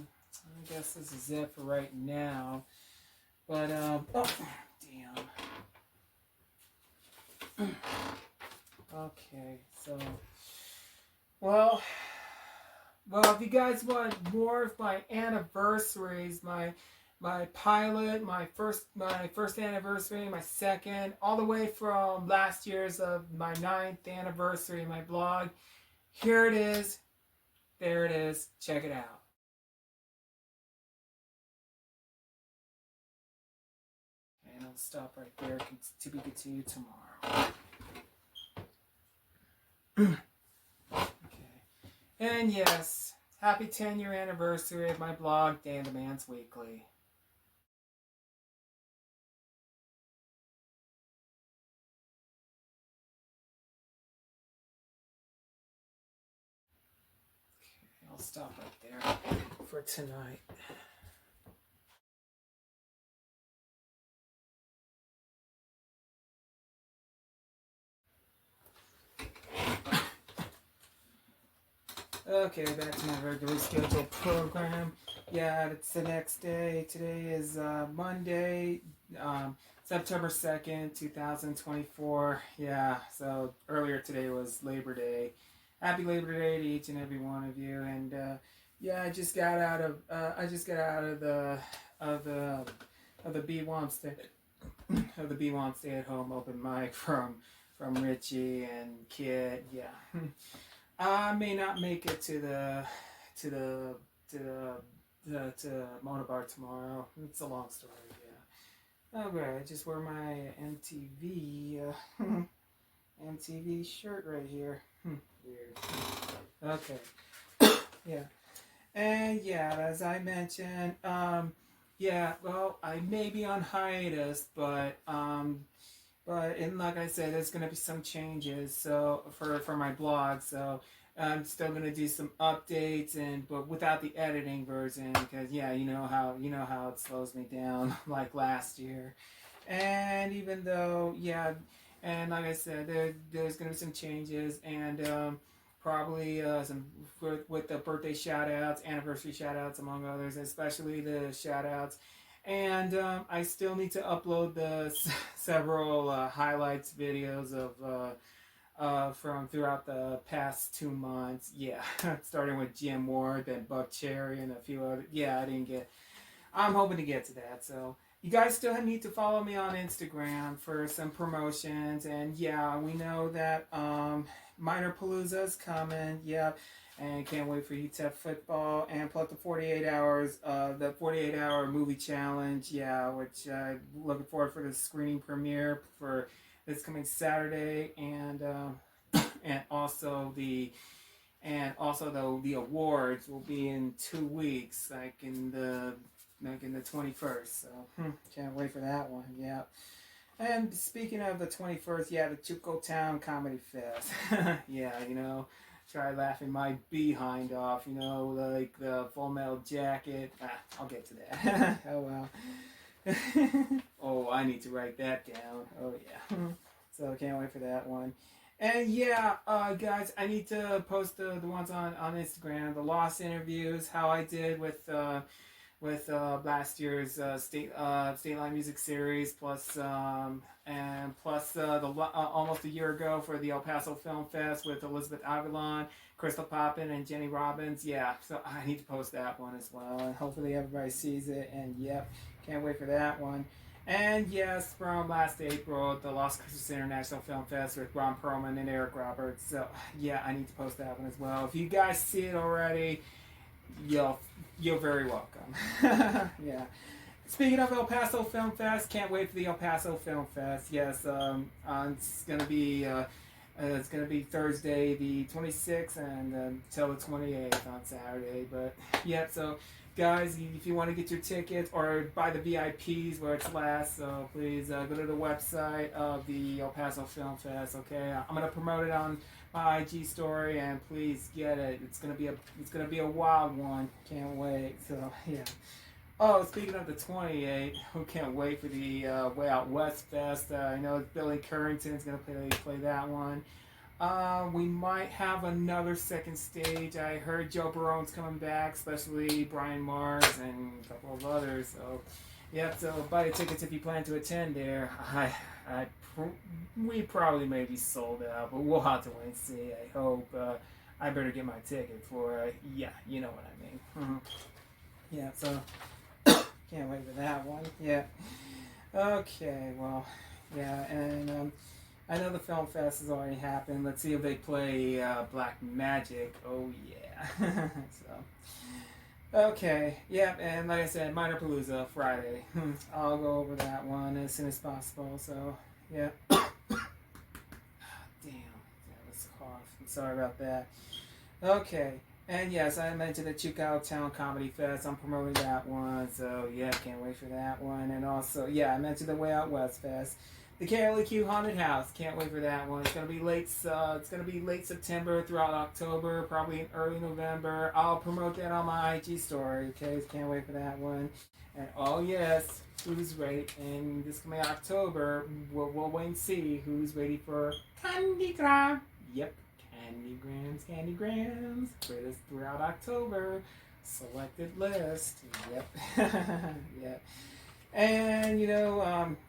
guess this is it for right now. But oh damn. Okay, so well, if you guys want more of my anniversaries, my pilot, my first anniversary, my second, all the way from last year's of my 9th anniversary, my blog, here it is. There it is. Check it out. And I'll stop right there. To be continued tomorrow. Okay. And yes, happy 10-year anniversary of my blog, Dan the Man's Weekly. Okay, I'll stop right there for tonight. Okay, back to my regularly scheduled program. Yeah, it's the next day. Today is Monday, September 2nd, 2024. Yeah, so earlier today was Labor Day. Happy Labor Day to each and every one of you. And yeah, I just got out of the B1 stay at home open mic from Richie and Kid. Yeah. I may not make it to the to the to the to Motor Bar tomorrow. It's a long story. Yeah. Okay, I just wear my MTV shirt right here. Weird. Okay. Yeah. And yeah, as I mentioned, yeah. Well, I may be on hiatus, but and like I said, there's gonna be some changes. So for my blog, so I'm still gonna do some updates, but without the editing version, because yeah, you know how it slows me down like last year. And even though yeah, and like I said, there's gonna be some changes, and probably some with the birthday shout outs, anniversary shout outs, among others, especially the shout outs And I still need to upload the several highlights videos of from throughout the past 2 months. Yeah, starting with Jim Ward, then Buck Cherry, and a few other. Yeah, I didn't get. I'm hoping to get to that. So you guys still need to follow me on Instagram for some promotions. And yeah, we know that Minor Palooza is coming. Yep. And can't wait for UTEP football and plus the 48 hours, the 48-hour movie challenge. Yeah, which looking forward for the screening premiere for this coming Saturday, and also the awards will be in 2 weeks, like in the 21st. So can't wait for that one. Yeah. And speaking of the 21st, yeah, the Chuco Town Comedy Fest. Yeah, try laughing my behind off, like the Full Metal Jacket. I'll get to that. Oh, well. Oh, I need to write that down. Oh, yeah. So can't wait for that one. And yeah, guys, I need to post the ones on Instagram, the lost interviews, how I did with last year's state line music series, plus almost a year ago for the El Paso Film Fest with Elizabeth Avalon, Crystal Poppin, and Jenny Robbins. Yeah, so I need to post that one as well, and hopefully everybody sees it. And yep, can't wait for that one. And yes, from last April, the Las Cruces International Film Fest with Ron Perlman and Eric Roberts. So yeah, I need to post that one as well. If you guys see it already, you're very welcome. Yeah. Speaking of El Paso Film Fest, can't wait for the El Paso Film Fest. Yes, it's gonna be Thursday the 26th and until the 28th on Saturday. But yeah, so guys, if you want to get your tickets or buy the VIPs where it's last, so please go to the website of the El Paso Film Fest. Okay, I'm gonna promote it on my IG story, and please get it. It's gonna be a wild one. Can't wait. So yeah. Oh, speaking of the 28th, who can't wait for the Way Out West Fest? I know Billy Currington's gonna play that one. We might have another second stage. I heard Joe Barone's coming back, especially Brian Mars and a couple of others. So, yeah, so buy the tickets if you plan to attend there. We probably may be sold out, but we'll have to wait and see. I hope. I better get my ticket for, yeah, you know what I mean. Yeah, so can't wait for that one. Yeah. Okay, well, yeah, and I know the film fest has already happened. Let's see if they play Black Magic. Oh yeah. So, okay, yeah, and like I said, Minor Palooza Friday. I'll go over that one as soon as possible. So yeah. Damn, that was a cough. I'm sorry about that. Okay. And yes, I mentioned the Chuco Town Comedy Fest. I'm promoting that one, so yeah, can't wait for that one. And also, yeah, I mentioned the Way Out West Fest, the KLEQ Haunted House. Can't wait for that one. It's gonna be late. It's gonna be late September throughout October, probably in early November. I'll promote that on my IG story. Okay, can't wait for that one. And oh yes, who's ready? And this coming October, we'll wait and see who's ready for Candy Grab. Yep. Candy Grams for this throughout October. Selected list. Yep. Yep. And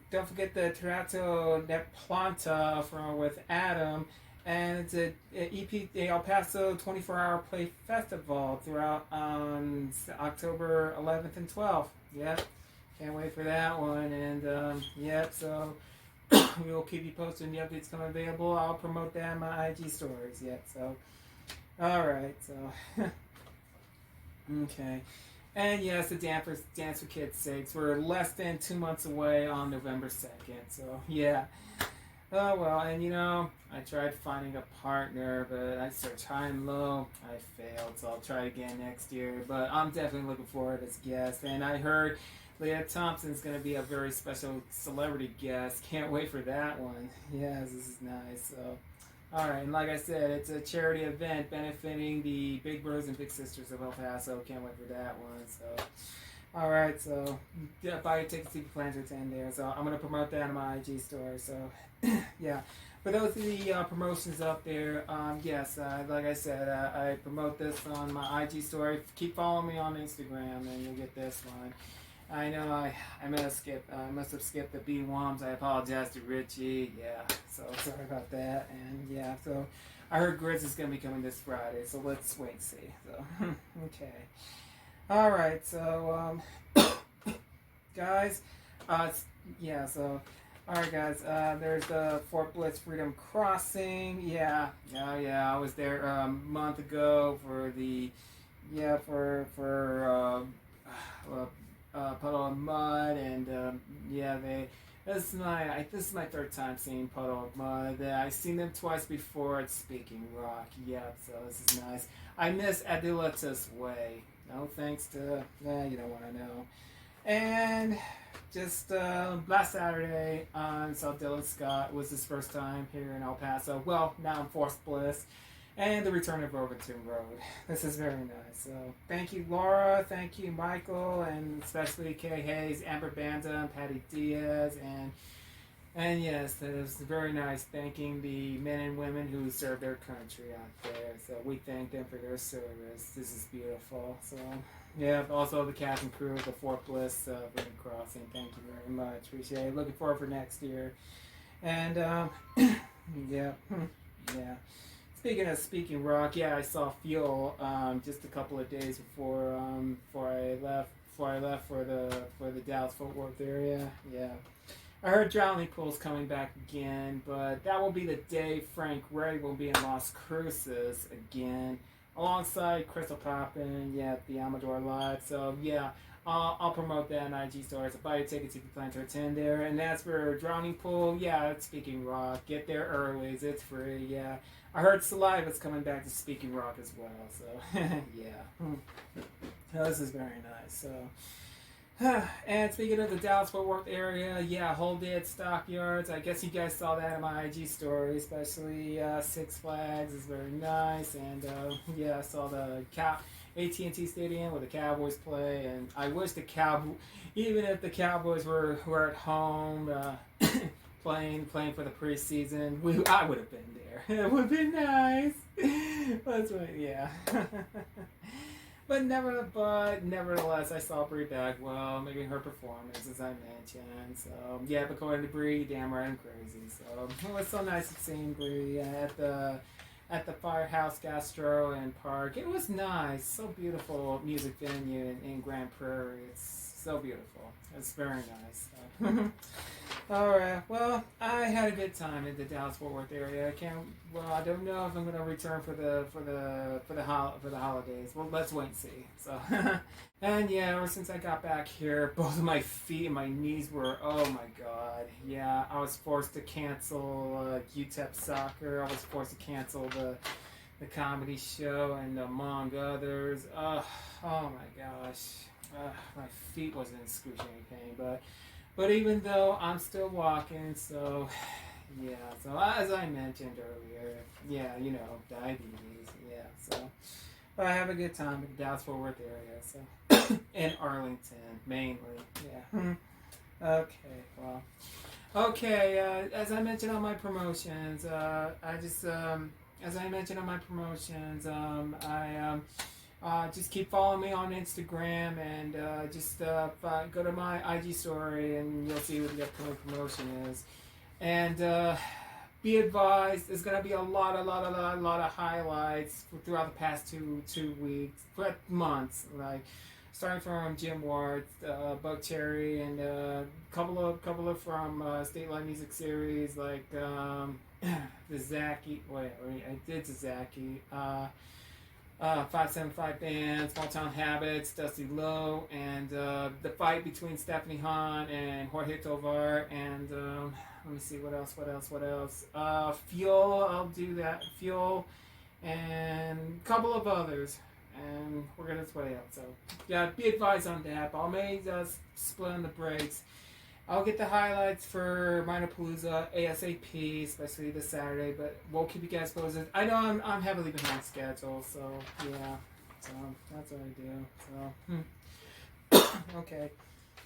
don't forget the Teatro Net Planta with Adam. And it's a EP, the El Paso 24-hour play festival throughout October 11th and 12th. Yep. Can't wait for that one. And yep, so we'll keep you posted when the updates come available. I'll promote that in my IG stories yet. So, alright, so, okay. And yes, the Dance for Kids 6. We're less than 2 months away on November 2nd. So, yeah. Oh, well, and I tried finding a partner, but I searched high and low. I failed, so I'll try again next year. But I'm definitely looking forward as a guest. And I heard Leah Thompson's going to be a very special celebrity guest. Can't wait for that one. Yes, this is nice. So, all right, and like I said, it's a charity event benefiting the Big Brothers and Big Sisters of El Paso. Can't wait for that one. So, all right, so yeah, buy your tickets if you plan to attend there. So I'm going to promote that on my IG story. So, yeah. For those of the promotions up there, yes, like I said, I promote this on my IG story. Keep following me on Instagram, and you'll get this one. I know I must have skipped the B-Woms. I apologize to Richie. Yeah, so sorry about that. And yeah, so I heard Grizz is going to be coming this Friday, so let's wait and see. So, okay. All right, so, guys, yeah, so, all right, guys, there's the Fort Bliss Freedom Crossing. Yeah, I was there a month ago for the, yeah, Puddle of Mud, and yeah, this is my third time seeing Puddle of Mud. I've seen them twice before at Speaking Rock. Yep, so this is nice. I miss Adulatus Way. No thanks to, you don't want to know. And just last Saturday, saw Dylan Scott. It was his first time here in El Paso. Well, now in Fort Bliss. And the return of Overton Road. This is very nice. So thank you, Laura. Thank you, Michael, and especially Kay Hayes, Amber Banda, and Patty Diaz, and yes, it was very nice thanking the men and women who serve their country out there. So we thank them for their service. This is beautiful. So yeah, also the cast and crew of the Fort Bliss Freedom Crossing. Thank you very much. Appreciate it. Looking forward for next year. And yeah, yeah. Speaking of Speaking Rock, yeah, I saw Fuel just a couple of days before I left for the Dallas Fort Worth area. Yeah, I heard Drowning Pool's coming back again, but that will be the day Frank Ray will be in Las Cruces again, alongside Crystal Poppin. Yeah, at the Amador Live. So yeah. I'll promote that on IG Stories. Buy a ticket if you plan to attend there. And as for Drowning Pool, yeah, it's Speaking Rock. Get there early. It's free. Yeah, I heard Saliva's coming back to Speaking Rock as well. So yeah, no, this is very nice. So, and speaking of the Dallas Fort Worth area, yeah, Whole Dead Stockyards. I guess you guys saw that in my IG story, especially Six Flags is very nice. And yeah, I saw the AT&T Stadium where the Cowboys play, and I wish even if the Cowboys were at home playing for the preseason, I would have been there. It would have been nice. That's right, yeah. But nevertheless, I saw Brie Bagwell making her performance, as I mentioned. So yeah, but according to Brie, damn right I'm crazy. So it was so nice to see Brie at the Firehouse Gastro and Park. It was nice. So beautiful music venue in Grand Prairie. It's so beautiful. It's very nice. So. All right. Well, I had a good time in the Dallas-Fort Worth area. I don't know if I'm going to return for the holidays. Well, let's wait and see. So, and yeah, ever since I got back here, both of my feet and my knees were, oh my god. Yeah, I was forced to cancel UTEP soccer. I was forced to cancel the comedy show, and among others. Oh my gosh. My feet was in excruciating pain, but even though I'm still walking, so yeah. So as I mentioned earlier, yeah, diabetes, yeah. So, but I have a good time in the Dallas-Fort Worth area, so in Arlington mainly, yeah. Okay, well, okay. As I mentioned on my promotions, just keep following me on Instagram, and just go to my IG story, and you'll see what the upcoming promotion is. And be advised, there's gonna be a lot of highlights throughout the past two weeks, months, like starting from Jim Ward, Buck Cherry, and couple of from State Line Music Series, like the Zaki. Wait, I did the Zaki. 575 Band, Small Town Habits, Dusty Lowe, and the fight between Stephanie Hahn and Jorge Tovar, and let me see, what else? Fuel, I'll do that. Fuel, and a couple of others, and we're gonna play out. So yeah, be advised on that. But I may just split on the breaks. I'll get the highlights for Minapalooza ASAP, especially this Saturday, but we'll keep you guys posted. I know I'm heavily behind schedule, so yeah. So that's what I do. So okay.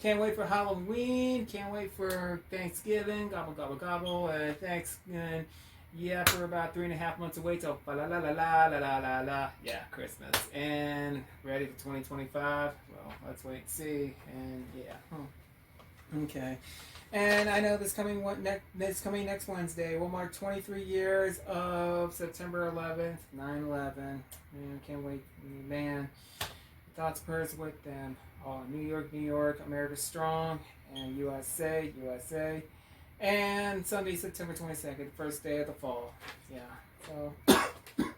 Can't wait for Halloween. Can't wait for Thanksgiving. Gobble gobble gobble. Thanks. Yeah, for about 3.5 months away till la la la la la la la la. Yeah, Christmas. And ready for 2025? Well, let's wait and see. And yeah. Okay. And I know this coming next Wednesday will mark 23 years of September 11th, 9/11. Man, can't wait. Man, thoughts, prayers with them. Oh, New York, New York, America strong, and USA, USA. And Sunday, September 22nd, first day of the fall. Yeah. So, crying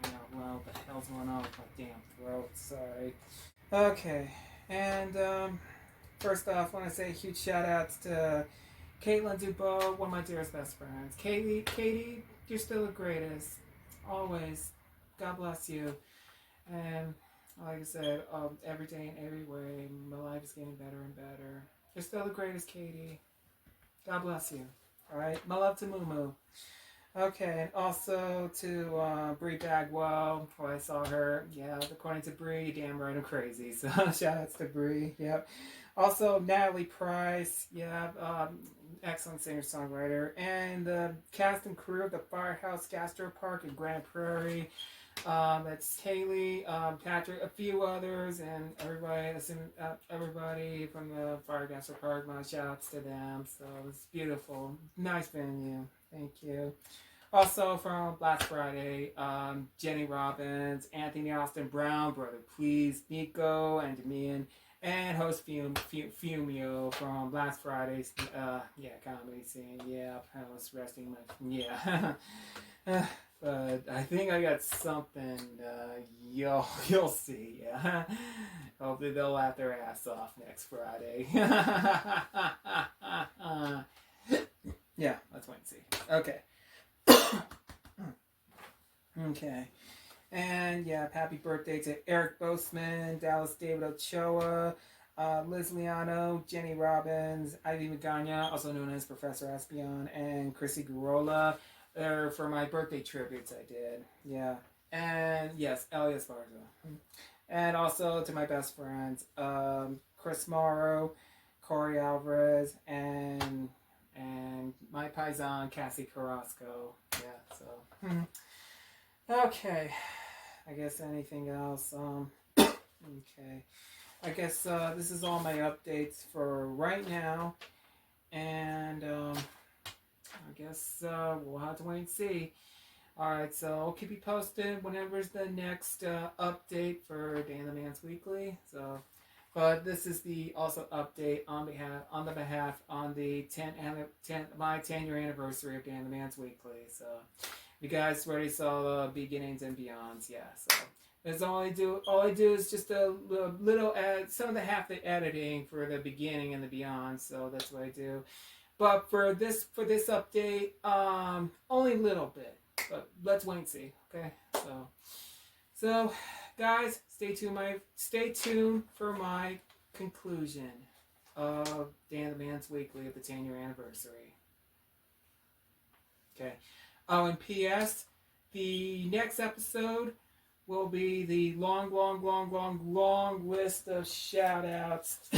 out loud, what the hell's going on with my damn throat? Sorry. Okay. And first off, I want to say huge shout outs to Caitlin Dubois, one of my dearest best friends. Katie, you're still the greatest. Always. God bless you. And like I said, every day and every way, my life is getting better and better. You're still the greatest, Katie. God bless you. All right. My love to Moo Moo. Okay, and also to Bree Bagwell. Oh, I saw her. Yeah, according to Bree, damn right I'm crazy. So shout outs to Bree. Yep. Also Natalie Price. Yeah, excellent singer-songwriter. And the cast and crew of the Firehouse Gastro Park in Grand Prairie. That's Kaylee, Patrick, a few others, and everybody from the Fire Gastro Park. My shout outs to them. So it's beautiful. Nice venue. Thank you. Also from Black Friday, Jenny Robbins, Anthony Austin Brown, Brother Please, Nico, and Demian, and host Fumio from Last Friday's comedy scene. Yeah, I was resting my but I think I got something. You'll see. Yeah, hopefully they'll laugh their ass off next Friday. Yeah, let's wait and see. Okay. Okay. And yeah, happy birthday to Eric Boseman, Dallas David Ochoa, Liz Liano, Jenny Robbins, Ivy Magana, also known as Professor Espion, and Chrissy Gurola. For my birthday tributes I did. Yeah. And yes, Elias Barza. And also to my best friends, Chris Morrow, Corey Alvarez, and my paisan, Cassie Carrasco. Yeah, so. Okay. I guess anything else? Okay. I guess this is all my updates for right now. And I guess we'll have to wait and see. Alright, so I'll keep you posted whenever's the next update for Dan the Man's Weekly. So, but this is the also update on the 10-year anniversary of Dan the Man's Weekly. So, you guys already saw the beginnings and beyonds. Yeah, so that's all I do. All I do is just a little some of the half the editing for the beginning and the beyond. So that's what I do. But for this update, only a little bit. But let's wait and see. Okay. So guys, stay tuned for my conclusion of Dan the Man's Weekly of the 10-year anniversary. Okay. Oh, and P.S. The next episode will be the long list of shout-outs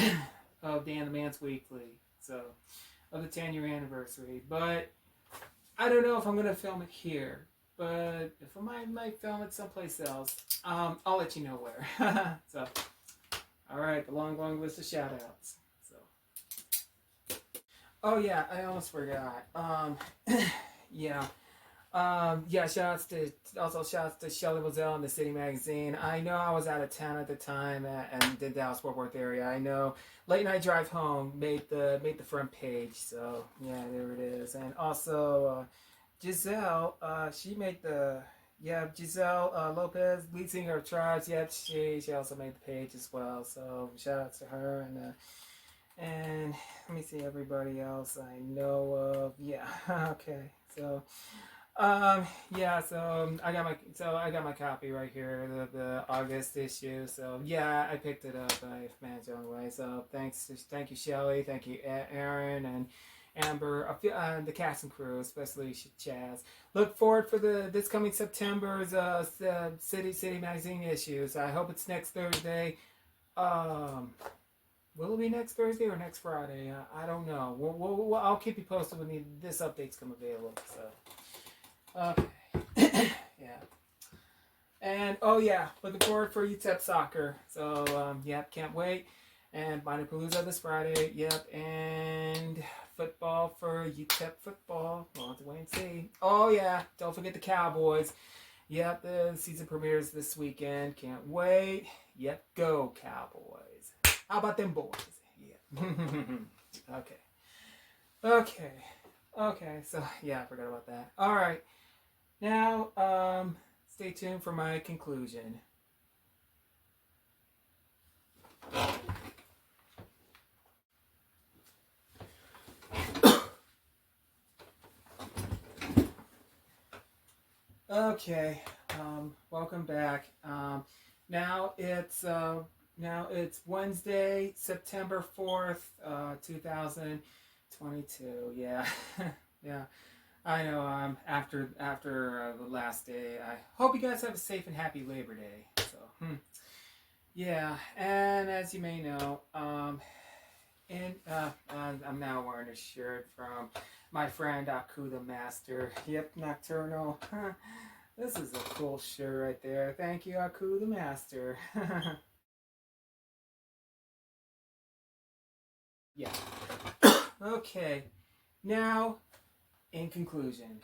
of Dan the Man's Weekly. So, of the 10-year anniversary. But I don't know if I'm going to film it here. But if I might film it someplace else, I'll let you know where. So, alright, the long list of shout-outs. So. Oh yeah, I almost forgot. Yeah. Shout outs to Shelley Wazell and the City Magazine. I know I was out of town at the time and the Dallas Fort Worth area. I know Late Night Drive Home made the front page. So yeah, there it is. And also Giselle, she made the Giselle Lopez, lead singer of Tribes. Yep, she also made the page as well. So shout outs to her and let me see everybody else I know of. Yeah, okay. So. So I got my copy right here, the August issue. So yeah, I picked it up. I managed anyway. So thank you, Shelly. Thank you, Aaron and Amber, the cast and crew, especially Chaz. Look forward for this coming September's City Magazine issues. I hope it's next Thursday. Will it be next Thursday or next Friday? I don't know. I'll keep you posted when this updates come available. So, yeah. And oh yeah, looking forward for UTEP soccer. So yep, can't wait. And Palooza this Friday. Yep, and football for UTEP football. We'll have to wait and see. Oh yeah, don't forget the Cowboys. Yep, the season premieres this weekend. Can't wait. Yep, go Cowboys. How about them boys? Yeah. Okay. Okay. Okay. So yeah, I forgot about that. All right. Now, stay tuned for my conclusion. Okay, welcome back. Now it's Wednesday, September 4th, 2022. Yeah, yeah. I know. After the last day, I hope you guys have a safe and happy Labor Day. So, yeah. And as you may know, and I'm now wearing a shirt from my friend Aku the Master. Yep, Nocturnal. This is a cool shirt right there. Thank you, Aku the Master. Yeah. Okay. Now, in conclusion.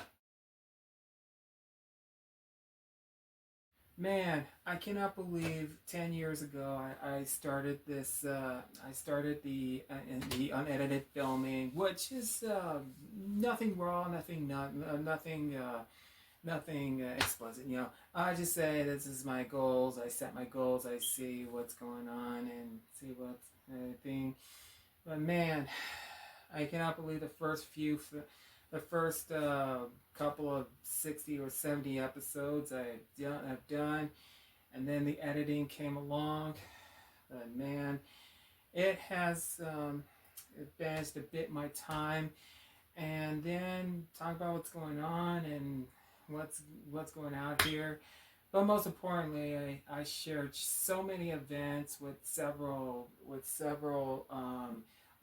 Man, I cannot believe 10 years ago I started this. I started the unedited filming, which is nothing raw, nothing explicit. You know, I just say this is my goals. I set my goals. I see what's going on and see what's everything. But man, I cannot believe the first couple of 60 or 70 episodes I've done, and then the editing came along. But man, it has advanced a bit my time, and then talk about what's going on and what's going out here. But most importantly, I shared so many events with several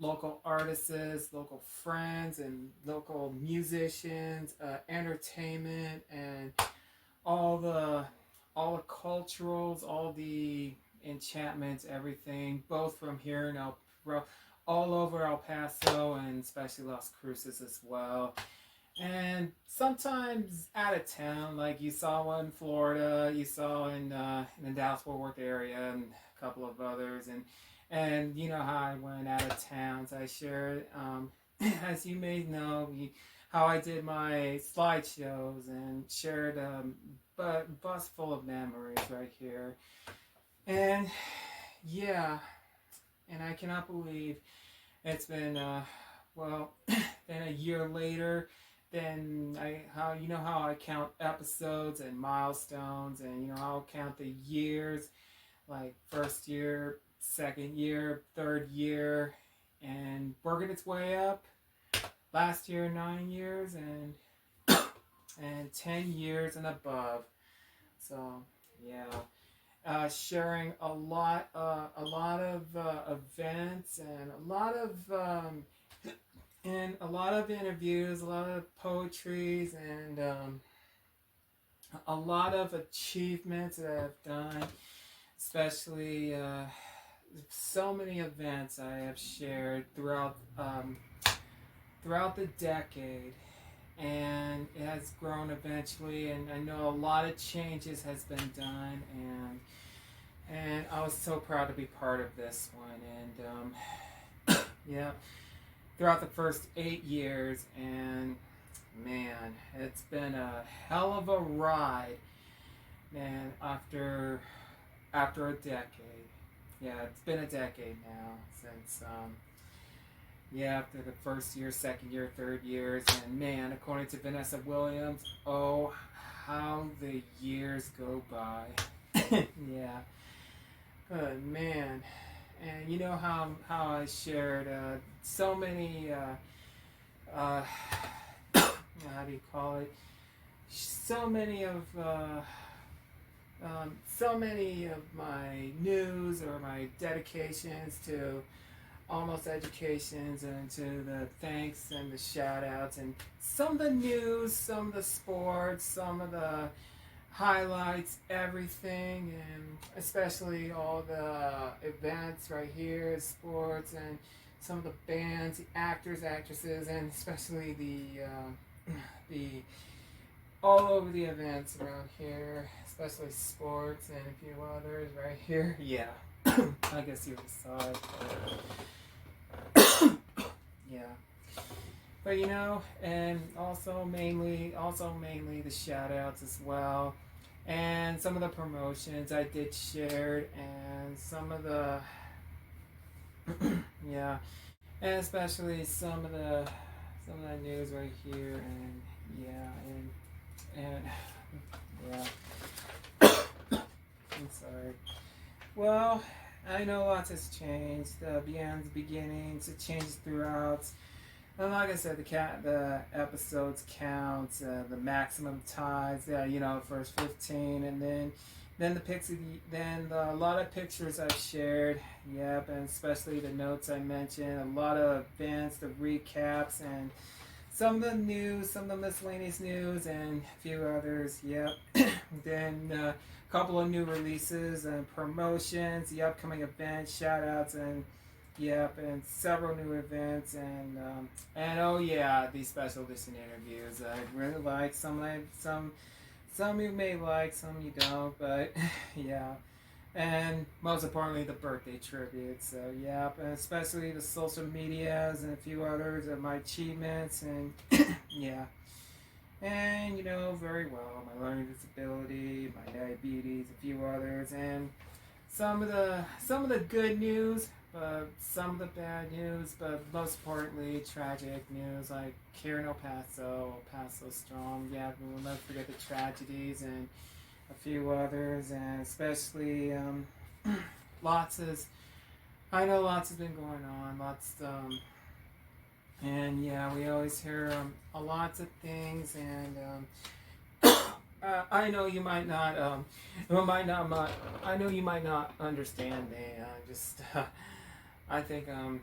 local artists, local friends, and local musicians, entertainment, and all the culturals, all the enchantments, everything, both from here in all over El Paso and especially Las Cruces as well. And sometimes out of town, like you saw one in Florida, you saw in the Dallas-Fort Worth area, and a couple of others, and you know how I went out of town. So I shared, as you may know, how I did my slideshows and shared a bus full of memories right here. And yeah, and I cannot believe it's been then a year later. Then how I count episodes and milestones, and I'll count the years, like first year, second year, third year, and working its way up. Last year, 9 years, and 10 years and above. So yeah, sharing a lot of events and a lot of interviews, a lot of poetries, and a lot of achievements that I've done, especially so many events I have shared throughout the decade, and it has grown eventually, and I know a lot of changes has been done, and I was so proud to be part of this one, and yeah, throughout the first 8 years, and man, it's been a hell of a ride, man. After a decade, yeah, it's been a decade now since after the first year, second year, third years, and man, according to Vanessa Williams, oh, how the years go by. Yeah, good man. And you know how I shared so many how do you call it? So many of my news or my dedications to almost educations, and to the thanks and the shout outs, and some of the news, some of the sports, some of the highlights, everything, and especially all the events right here, sports, and some of the bands, the actors, actresses, and especially the all over the events around here, especially sports and a few others right here. Yeah, I guess you saw it. Yeah. But and also mainly the shout outs as well. And some of the promotions I did shared, and yeah, and especially some of the news right here, and yeah, and yeah. I'm sorry. Well, I know lots has changed. Beyond the beginnings, it changes throughout. And like I said, the episodes counts, the maximum ties. First 15, and then a lot of pictures I've shared. Yep, and especially the notes I mentioned. A lot of events, the recaps, and some of the news, some of the miscellaneous news, and a few others. Yep. Then a couple of new releases and promotions, the upcoming events, shout outs, and yep, and several new events, and oh yeah, these special edition interviews. I really like some you may like, some you don't, but yeah. And most importantly, the birthday tribute. So yeah, and especially the social medias and a few others of my achievements, and yeah. And very well, my learning disability, my diabetes, a few others, and some of the good news, but some of the bad news, but most importantly, tragic news, like here in El Paso Strong. Yeah, we will never forget the tragedies, and a few others, and especially I know lots has been going on, and yeah, we always hear a lots of things, and I know you might not, I know you might not understand me. I think I'm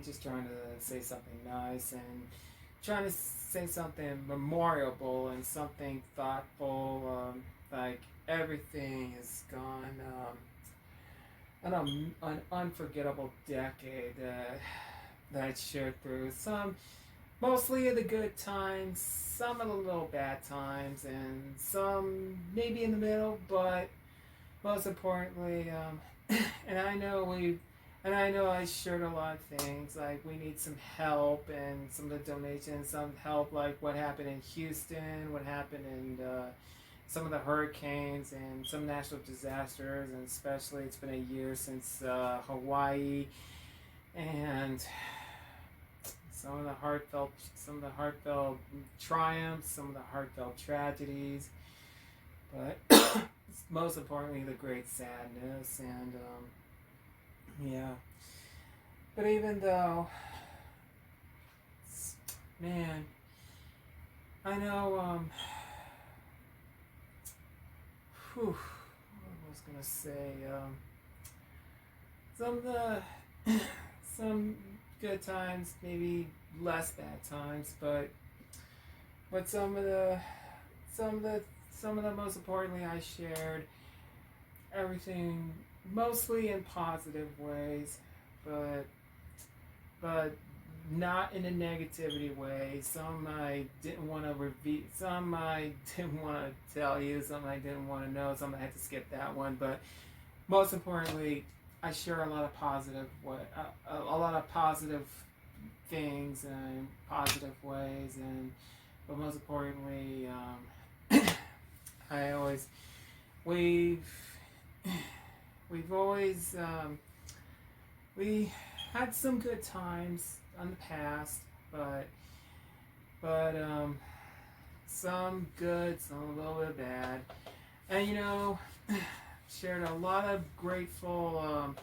just trying to say something nice, and trying to say something memorable and something thoughtful. Like everything has gone an unforgettable decade that I shared through. Mostly of the good times, some of the little bad times, and some maybe in the middle, but most importantly, and I know I shared a lot of things, like we need some help, and some of the donations, some help, like what happened in Houston, what happened in some of the hurricanes, and some natural disasters, and especially it's been a year since Hawaii, and some of the heartfelt triumphs, some of the heartfelt tragedies, but most importantly the great sadness, and yeah. But even though, man, I know, what I was gonna say, some of the some good times, maybe less bad times, but some of the most importantly, I shared everything mostly in positive ways, but not in a negativity way. Some I didn't want to reveal, some I didn't want to tell you, some I didn't want to know, some I had to skip that one. But most importantly, I share a lot of a lot of positive things and positive ways, and but most importantly, I always we've we've always we had some good times in the past, but some good, some a little bit bad, and shared a lot of grateful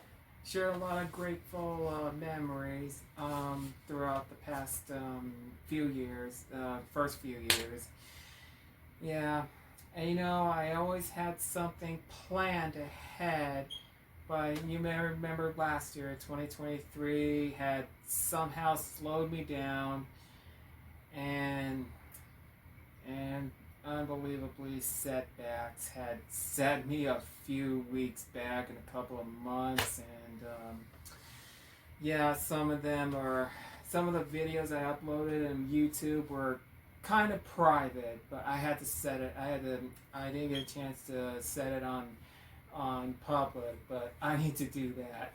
memories throughout the past few years, first few years. Yeah, and I always had something planned ahead But you may remember last year, 2023, had somehow slowed me down, and and unbelievably setbacks had set me a few weeks back in a couple of months, and yeah, some of the videos I uploaded on YouTube were kind of private, but I had to set it. I didn't get a chance to set it on public, but I need to do that,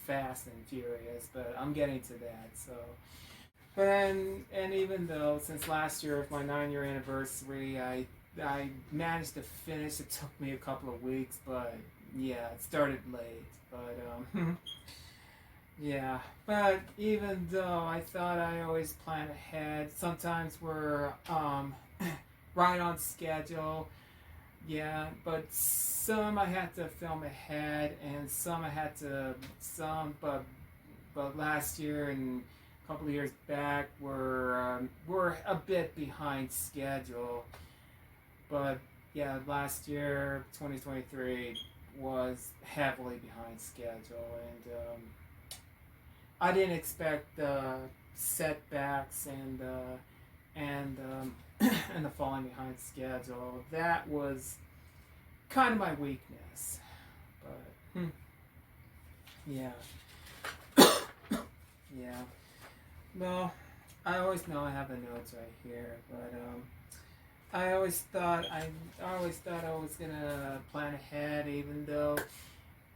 fast and furious. But I'm getting to that. So, but and even though since last year, my 9-year anniversary, I managed to finish. It took me a couple of weeks, but yeah, it started late. But yeah, but even though I thought I always plan ahead, sometimes we're right on schedule. Yeah, but some I had to film ahead, and some I had to but last year and a couple of years back we're a bit behind schedule. But yeah, last year 2023 was heavily behind schedule, and I didn't expect the setbacks and and the falling behind schedule. That was kind of my weakness. But yeah, yeah. Well, I always know I have the notes right here, but I always thought I was gonna plan ahead, even though.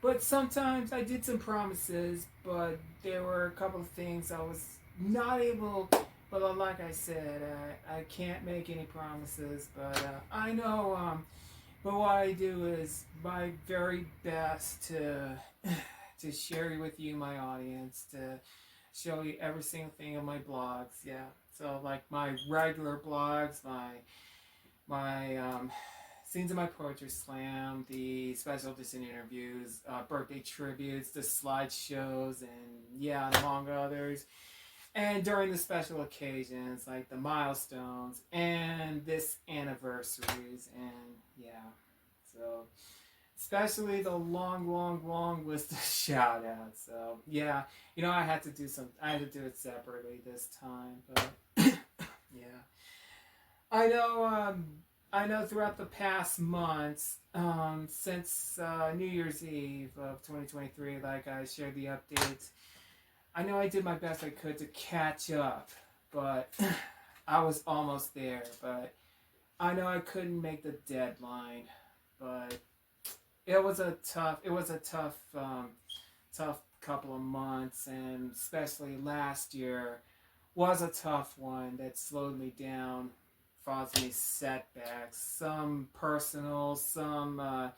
But sometimes I did some promises, but there were a couple of things I was not able. But like I said, I can't make any promises. But I know. But what I do is my very best to share with you, my audience, to show you every single thing on my blogs. Yeah. So like my regular blogs, my scenes of my poetry slam, the special edition interviews, birthday tributes, the slideshows, and yeah, among others. And during the special occasions like the milestones and this anniversaries, and yeah, so especially the long list of shout outs. So yeah, I had to do it separately this time, but yeah. I know. I know throughout the past months, since New Year's Eve of 2023, like I shared the updates, I know I did my best I could to catch up, but I was almost there. But I know I couldn't make the deadline. But it was a tough couple of months, and especially last year was a tough one that slowed me down, caused me setbacks, some personal, some of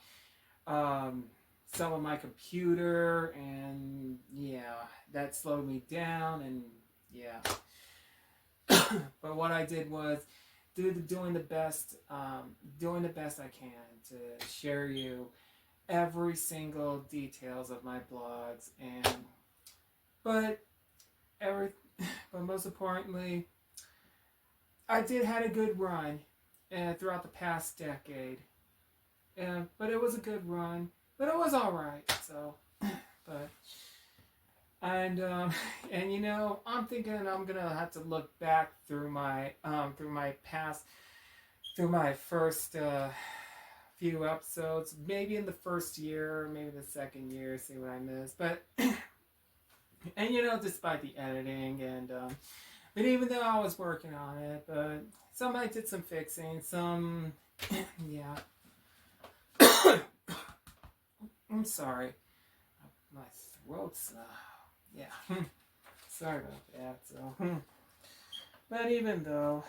my computer, and yeah, that slowed me down, and yeah. But what I did was doing the best I can to share you every single details of my blogs, and but every but most importantly, I did had a good run throughout the past decade. But it was a good run. But it was all right. So, but and I'm thinking I'm gonna have to look back through my past, through my first few episodes, maybe in the first year, maybe the second year, see what I missed. But and despite the editing and but even though I was working on it, but some I did some fixing, some yeah. I'm sorry, my throat's yeah. Sorry about that. So, but even though,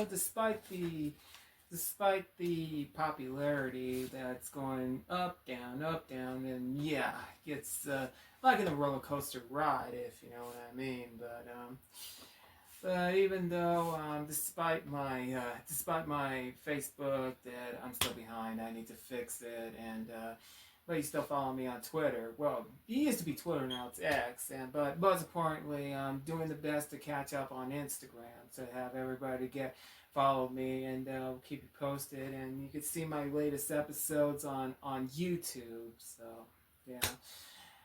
despite the popularity that's going up, down, and yeah, it's like in a roller coaster ride, if you know what I mean. But even though, despite my Facebook that I'm still behind, I need to fix it, and but you still follow me on Twitter. Well, it used to be Twitter, now it's X, but most importantly, I'm doing the best to catch up on Instagram to have everybody get follow me, and we'll keep you posted. And you can see my latest episodes on YouTube. So yeah.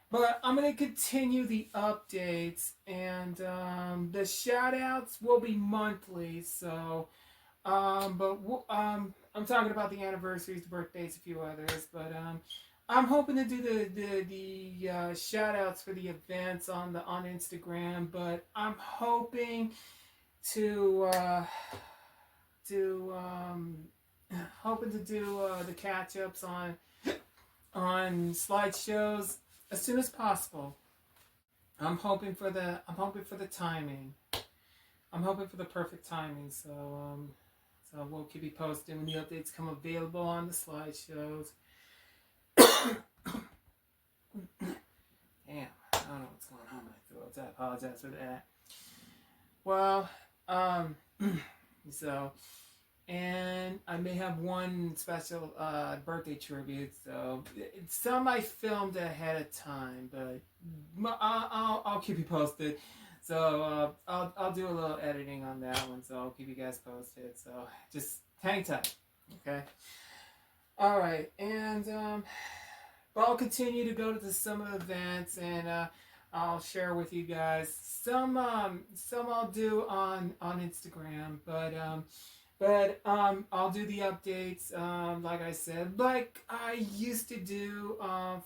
But I'm going to continue the updates, and the shout outs will be monthly. So, I'm talking about the anniversaries, the birthdays, a few others. But I'm hoping to do the shout outs for the events on Instagram. But I'm hoping to do the catch ups on slideshows as soon as possible. I'm hoping for the timing. I'm hoping for the perfect timing. So we'll keep you posted when the updates come available on the slideshows. Damn, I don't know what's going on with my throat. I apologize for that. Well, so. And I may have one special birthday tribute. So some I filmed ahead of time, but I'll keep you posted. So I'll do a little editing on that one. So I'll keep you guys posted. So just hang tight, okay? All right, and but I'll continue to go to some of the events, and I'll share with you guys some I'll do on Instagram, but I'll do the updates, like I said, like I used to do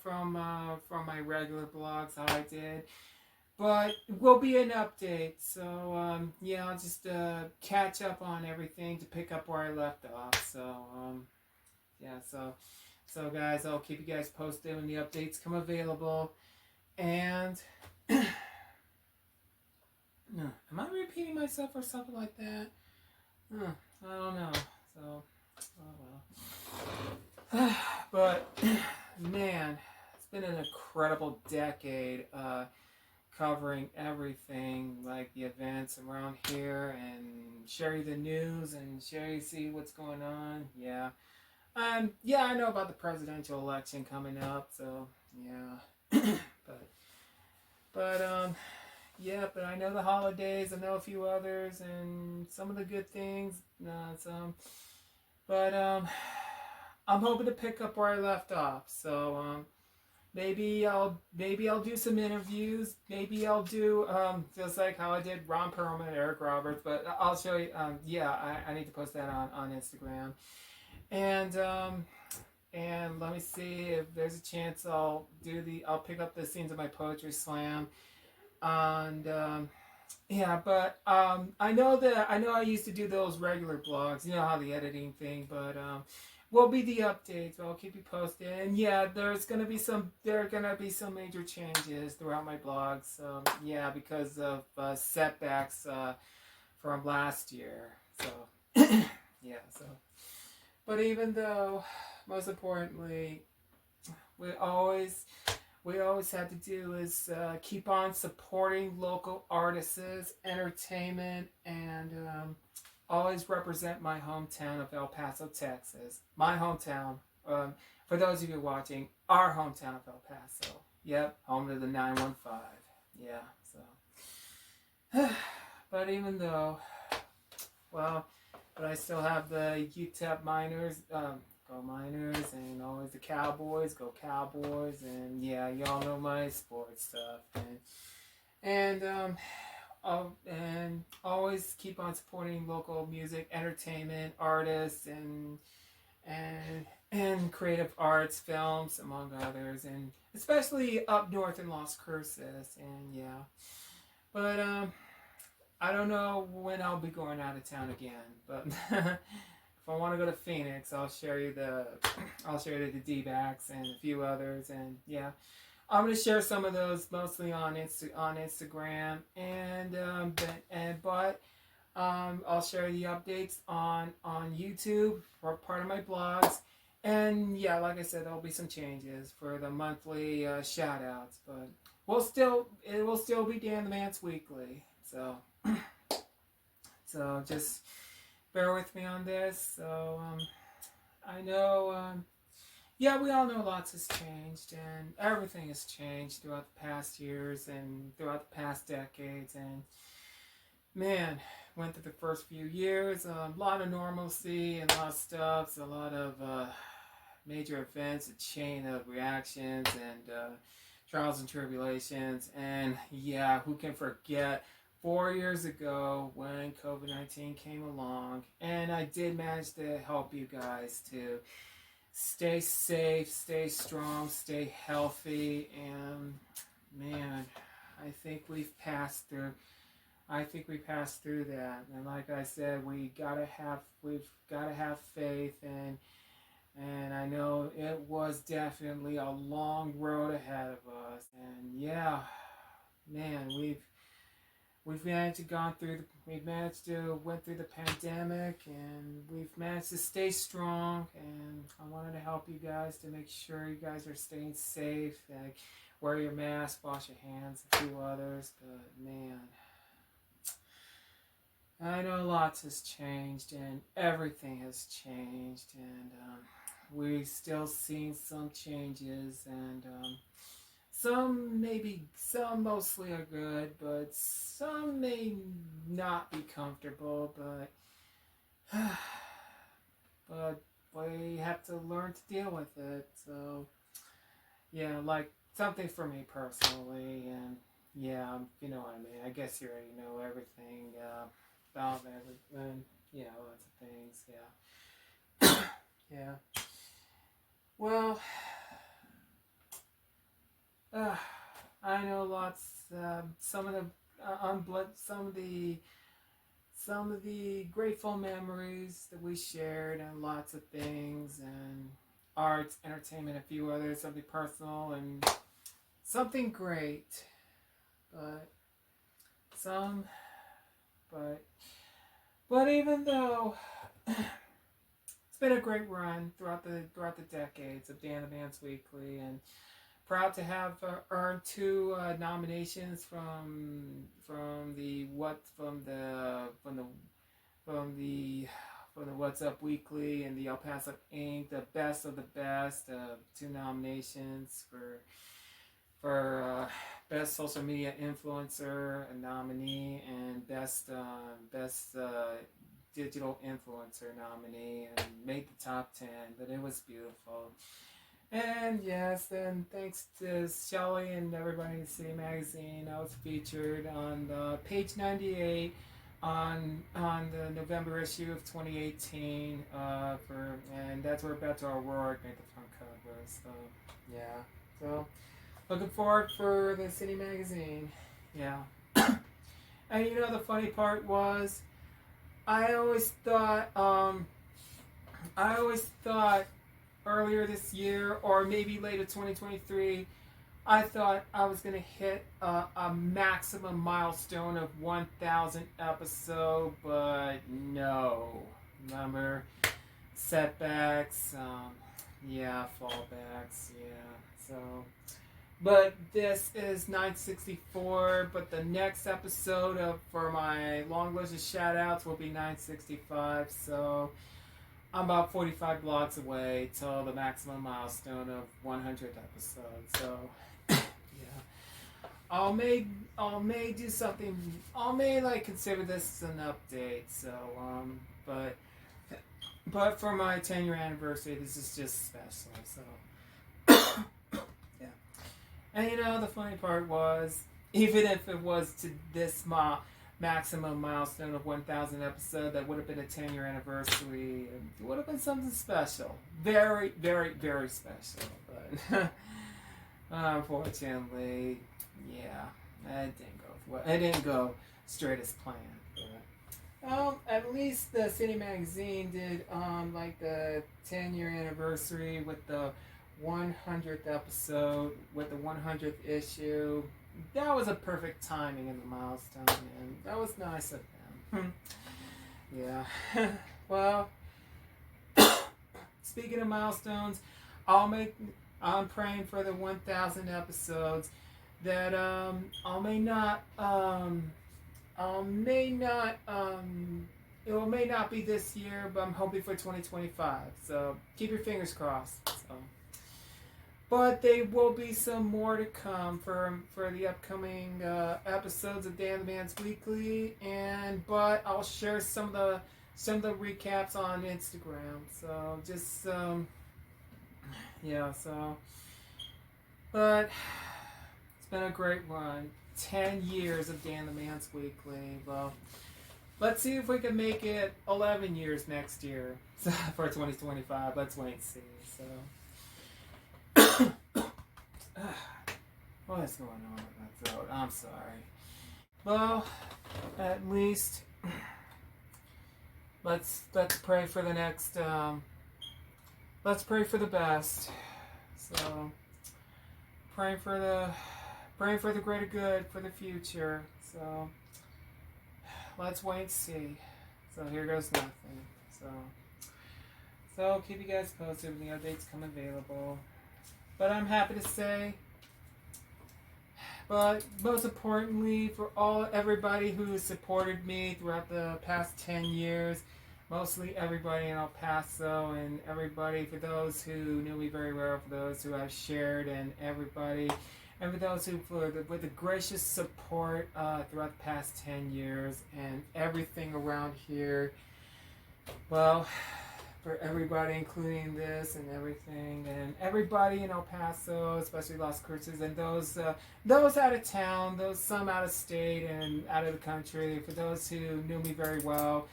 from my regular blogs, how I did. But it will be an update, so yeah, I'll just catch up on everything to pick up where I left off. So yeah, so guys, I'll keep you guys posted when the updates come available. And no, am I repeating myself or something like that? I don't know. So, oh well. But man, it's been an incredible decade covering everything, like the events around here, and share you the news and share you see what's going on. Yeah. Yeah, I know about the presidential election coming up, so yeah. but yeah, but I know the holidays, I know a few others, and some of the good things. But I'm hoping to pick up where I left off. So maybe I'll do some interviews. Maybe I'll do just like how I did Ron Perlman and Eric Roberts. But I'll show you. Yeah, I need to post that on Instagram. And let me see if there's a chance I'll pick up the scenes of my poetry slam. And yeah, but I know I used to do those regular blogs. You know how the editing thing, but will be the updates. I'll keep you posted. And yeah, there are gonna be some major changes throughout my blogs. Yeah, because of setbacks from last year. So yeah, so. But even though, most importantly, we always had to do is keep on supporting local artists, entertainment, and always represent my hometown of El Paso, Texas. My hometown. For those of you watching, our hometown of El Paso. Yep, home to the 915. Yeah, so. But even though, well, but I still have the UTEP Miners, go Miners, and always the Cowboys, go Cowboys, and yeah, y'all know my sports stuff, and always keep on supporting local music, entertainment, artists, and creative arts, films, among others, and especially up north in Las Cruces, and yeah, but I don't know when I'll be going out of town again, but if I want to go to Phoenix, I'll share you the D-backs and a few others, and yeah, I'm gonna share some of those mostly on Instagram, but I'll share the updates on YouTube for part of my blogs, and yeah, like I said, there'll be some changes for the monthly shout outs, but it will still be Dan the Man's Weekly, so. So just bear with me on this. So I know, yeah, we all know lots has changed, and everything has changed throughout the past years and throughout the past decades. And man, went through the first few years. A lot of normalcy and a lot of stuff. So a lot of major events, a chain of reactions and trials and tribulations. And yeah, who can forget 4 years ago when COVID-19 came along, and I did manage to help you guys to stay safe, stay strong, stay healthy, and man, I think we've passed through. I think we passed through that, and like I said, we've got to have faith, and I know it was definitely a long road ahead of us, and yeah, man, we've managed to went through the pandemic, and we've managed to stay strong, and I wanted to help you guys to make sure you guys are staying safe, like wear your mask, wash your hands, a few others, but man, I know lots has changed, and everything has changed, and we've still seen some changes, and some mostly are good, but some may not be comfortable, but we have to learn to deal with it. So, yeah, like something for me personally, and yeah, you know what I mean. I guess you already know everything about everything, yeah, lots of things, yeah. Yeah. Well, I know lots. Some of the some of the grateful memories that we shared, and lots of things, and arts, entertainment, a few others, something personal and something great, but some, but even though it's been a great run throughout the decades of Dan the Man's Weekly, and proud to have earned two nominations from the What's Up Weekly and the El Paso Inc. The best of the best. Two nominations for best social media influencer, a nominee, and best digital influencer nominee, and made the top 10. But it was beautiful. And yes, then thanks to Shelley and everybody in City Magazine, I was featured on the page 98 on the November issue of 2018. And that's where Beto O'Rourke made the front cover. So yeah, so looking forward for the City Magazine. Yeah, and you know the funny part was, I always thought earlier this year, or maybe later 2023, I thought I was going to hit a maximum milestone of 1,000 episode, but no. Remember, setbacks, fallbacks, so. But this is 964, but the next episode for my long list of shout-outs will be 965, so I'm about 45 blocks away till the maximum milestone of 100 episodes. So, yeah, I may do something. I may consider this an update. So, but for my 10-year anniversary, this is just special. So, yeah. And you know, the funny part was, even if it was to this maximum milestone of 1,000 episodes, that would have been a 10-year anniversary. It would have been something special. Very, very, very special. But unfortunately, yeah, it didn't go straight as planned. But, at least the City Magazine did the 10-year anniversary with the 100th episode, with the 100th issue. That was a perfect timing in the milestone, and that was nice of them. Yeah. Well, speaking of milestones, I'm praying for the 1,000 episodes that it may not be this year, but I'm hoping for 2025. So keep your fingers crossed. So. but there will be some more to come for the upcoming episodes of Dan the Man's Weekly, but I'll share some of the recaps on Instagram. So just yeah, so but it's been a great run. 10 years of Dan the Man's Weekly. Well, let's see if we can make it 11 years next year for 2025. Let's wait and see. So. What is going on with my throat? I'm sorry. Well, at least let's pray for the next. Let's pray for the best. So, praying for the greater good for the future. So, let's wait and see. So here goes nothing. So keep you guys posted when the updates come available. But I'm happy to say, but most importantly, for everybody who supported me throughout the past 10 years, mostly everybody in El Paso, and everybody, for those who knew me very well, for those who I've shared, and everybody, and for those who, with the gracious support throughout the past 10 years, and everything around here, well, for everybody, including this and everything, and everybody in El Paso, especially Las Cruces, and those out of town, some out of state and out of the country, for those who knew me very well,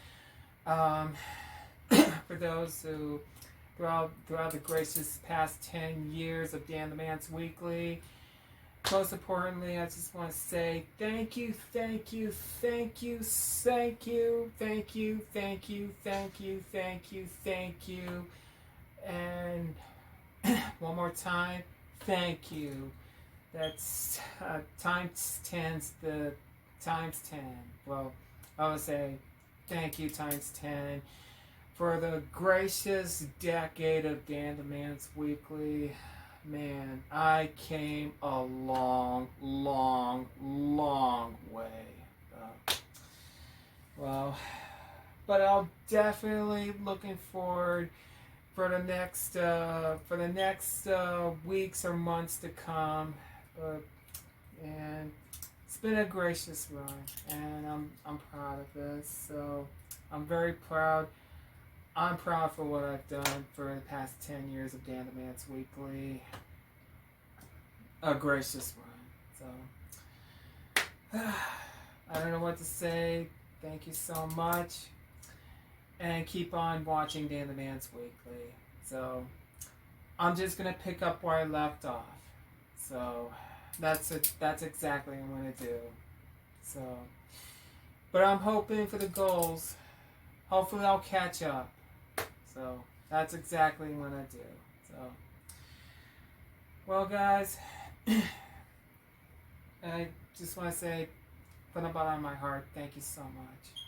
for those who, throughout the gracious past 10 years of Dan the Man's Weekly, most importantly, I just want to say thank you, thank you, thank you, thank you, thank you, thank you, thank you, thank you, thank you, and one more time, thank you. That's times 10. Well, I would say thank you times 10 for the gracious decade of Dan the Man's Weekly. Man, I came a long, long, long way. Well, but I'll definitely looking forward for the next weeks or months to come. And it's been a gracious run, and I'm proud of this. So I'm very proud. I'm proud for what I've done for the past 10 years of Dan the Man's Weekly. A gracious run. So, I don't know what to say. Thank you so much. And keep on watching Dan the Man's Weekly. So, I'm just going to pick up where I left off. So, that's exactly what I'm going to do. So, but I'm hoping for the goals. Hopefully I'll catch up. So that's exactly what I do. So, well, guys, I just want to say from the bottom of my heart, thank you so much.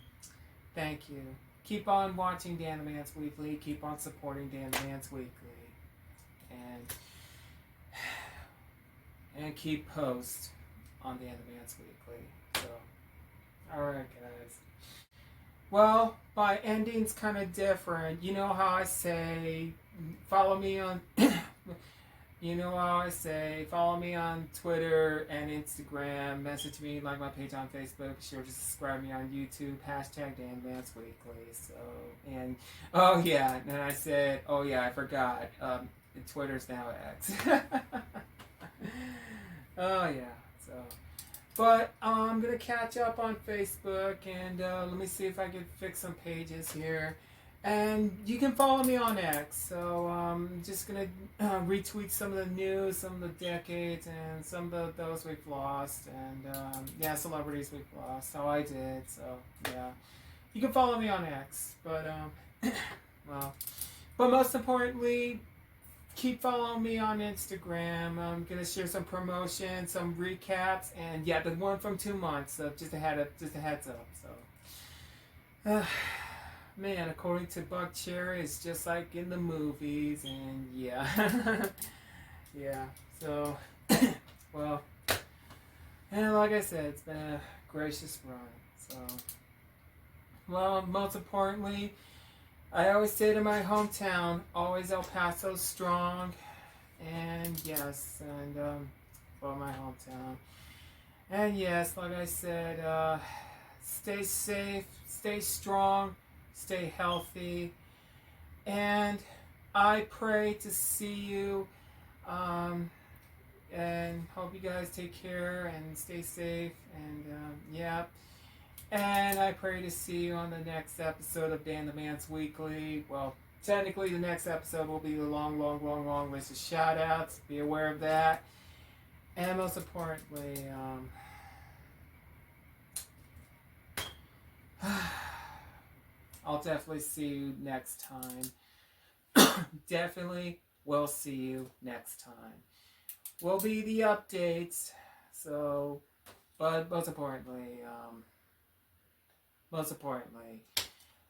Thank you. Keep on watching Dan the Man's Weekly. Keep on supporting Dan the Man's Weekly. And keep post on Dan the Man's Weekly. So, alright, guys. Well, my ending's kind of different. You know how I say, follow me on, follow me on Twitter and Instagram, message me, like my page on Facebook, sure to subscribe me on YouTube, hashtag Dan Vance Weekly. So, and, oh yeah, and I said, oh yeah, I forgot, Twitter's now X. Oh yeah, so. But I'm going to catch up on Facebook, and let me see if I can fix some pages here. And you can follow me on X. So I'm just going to retweet some of the news, some of the decades, and some of those we've lost. And celebrities we've lost. So I did. So yeah, you can follow me on X. But but most importantly, keep following me on Instagram. I'm gonna share some promotions, some recaps, and yeah, the one from 2 months. So just a heads up. So, man, according to Buck Cherry, it's just like in the movies, and yeah, yeah. So, well, and like I said, it's been a gracious run. So, well, most importantly, I always say to my hometown, always El Paso strong, And yes, and for my hometown. And yes, like I said, stay safe, stay strong, stay healthy, and I pray to see you. Um, and hope you guys take care and stay safe. And yeah, and I pray to see you on the next episode of Dan the Man's Weekly. Well, technically, the next episode will be the long list of shout outs. Be aware of that. And most importantly, I'll definitely see you next time. Definitely will see you next time. Will be the updates. So, but most importantly,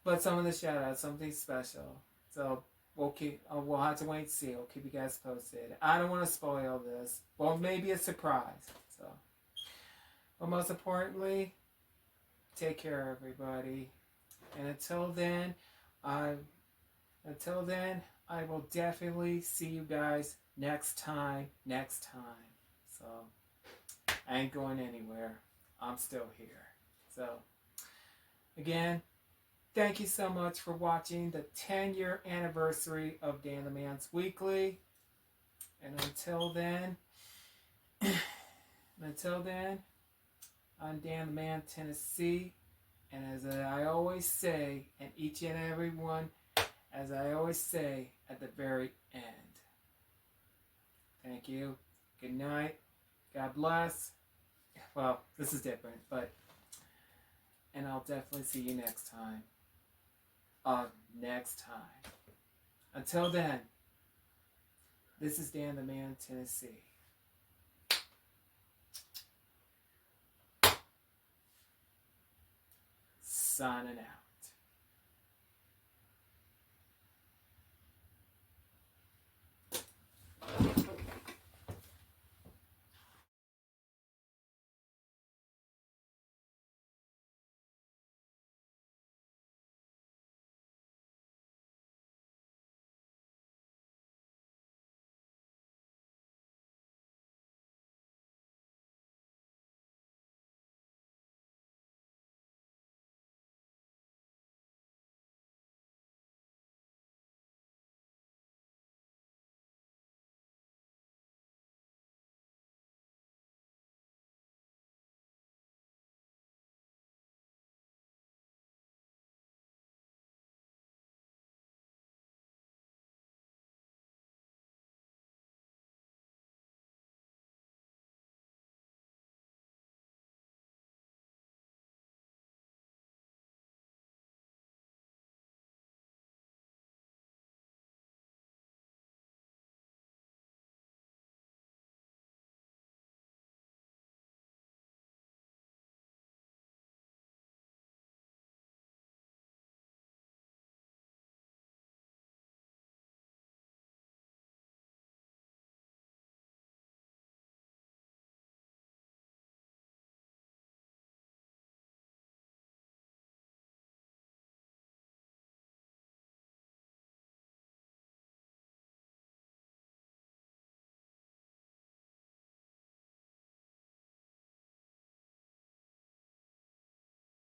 but some of the shout outs, something special. So we'll have to wait and see. I'll keep you guys posted. I don't want to spoil this. Well, maybe a surprise. So, but most importantly, take care, everybody. And until then, I will definitely see you guys next time. So, I ain't going anywhere. I'm still here. So, again, thank you so much for watching the 10-year anniversary of Dan the Man's Weekly. And until then, I'm Dan the Man, Tennessee. And as I always say, and each and every one, as I always say at the very end, thank you, good night, God bless. Well, this is different, but, and I'll definitely see you next time. Until then, this is Dan the Man, Tennessee. Signing out.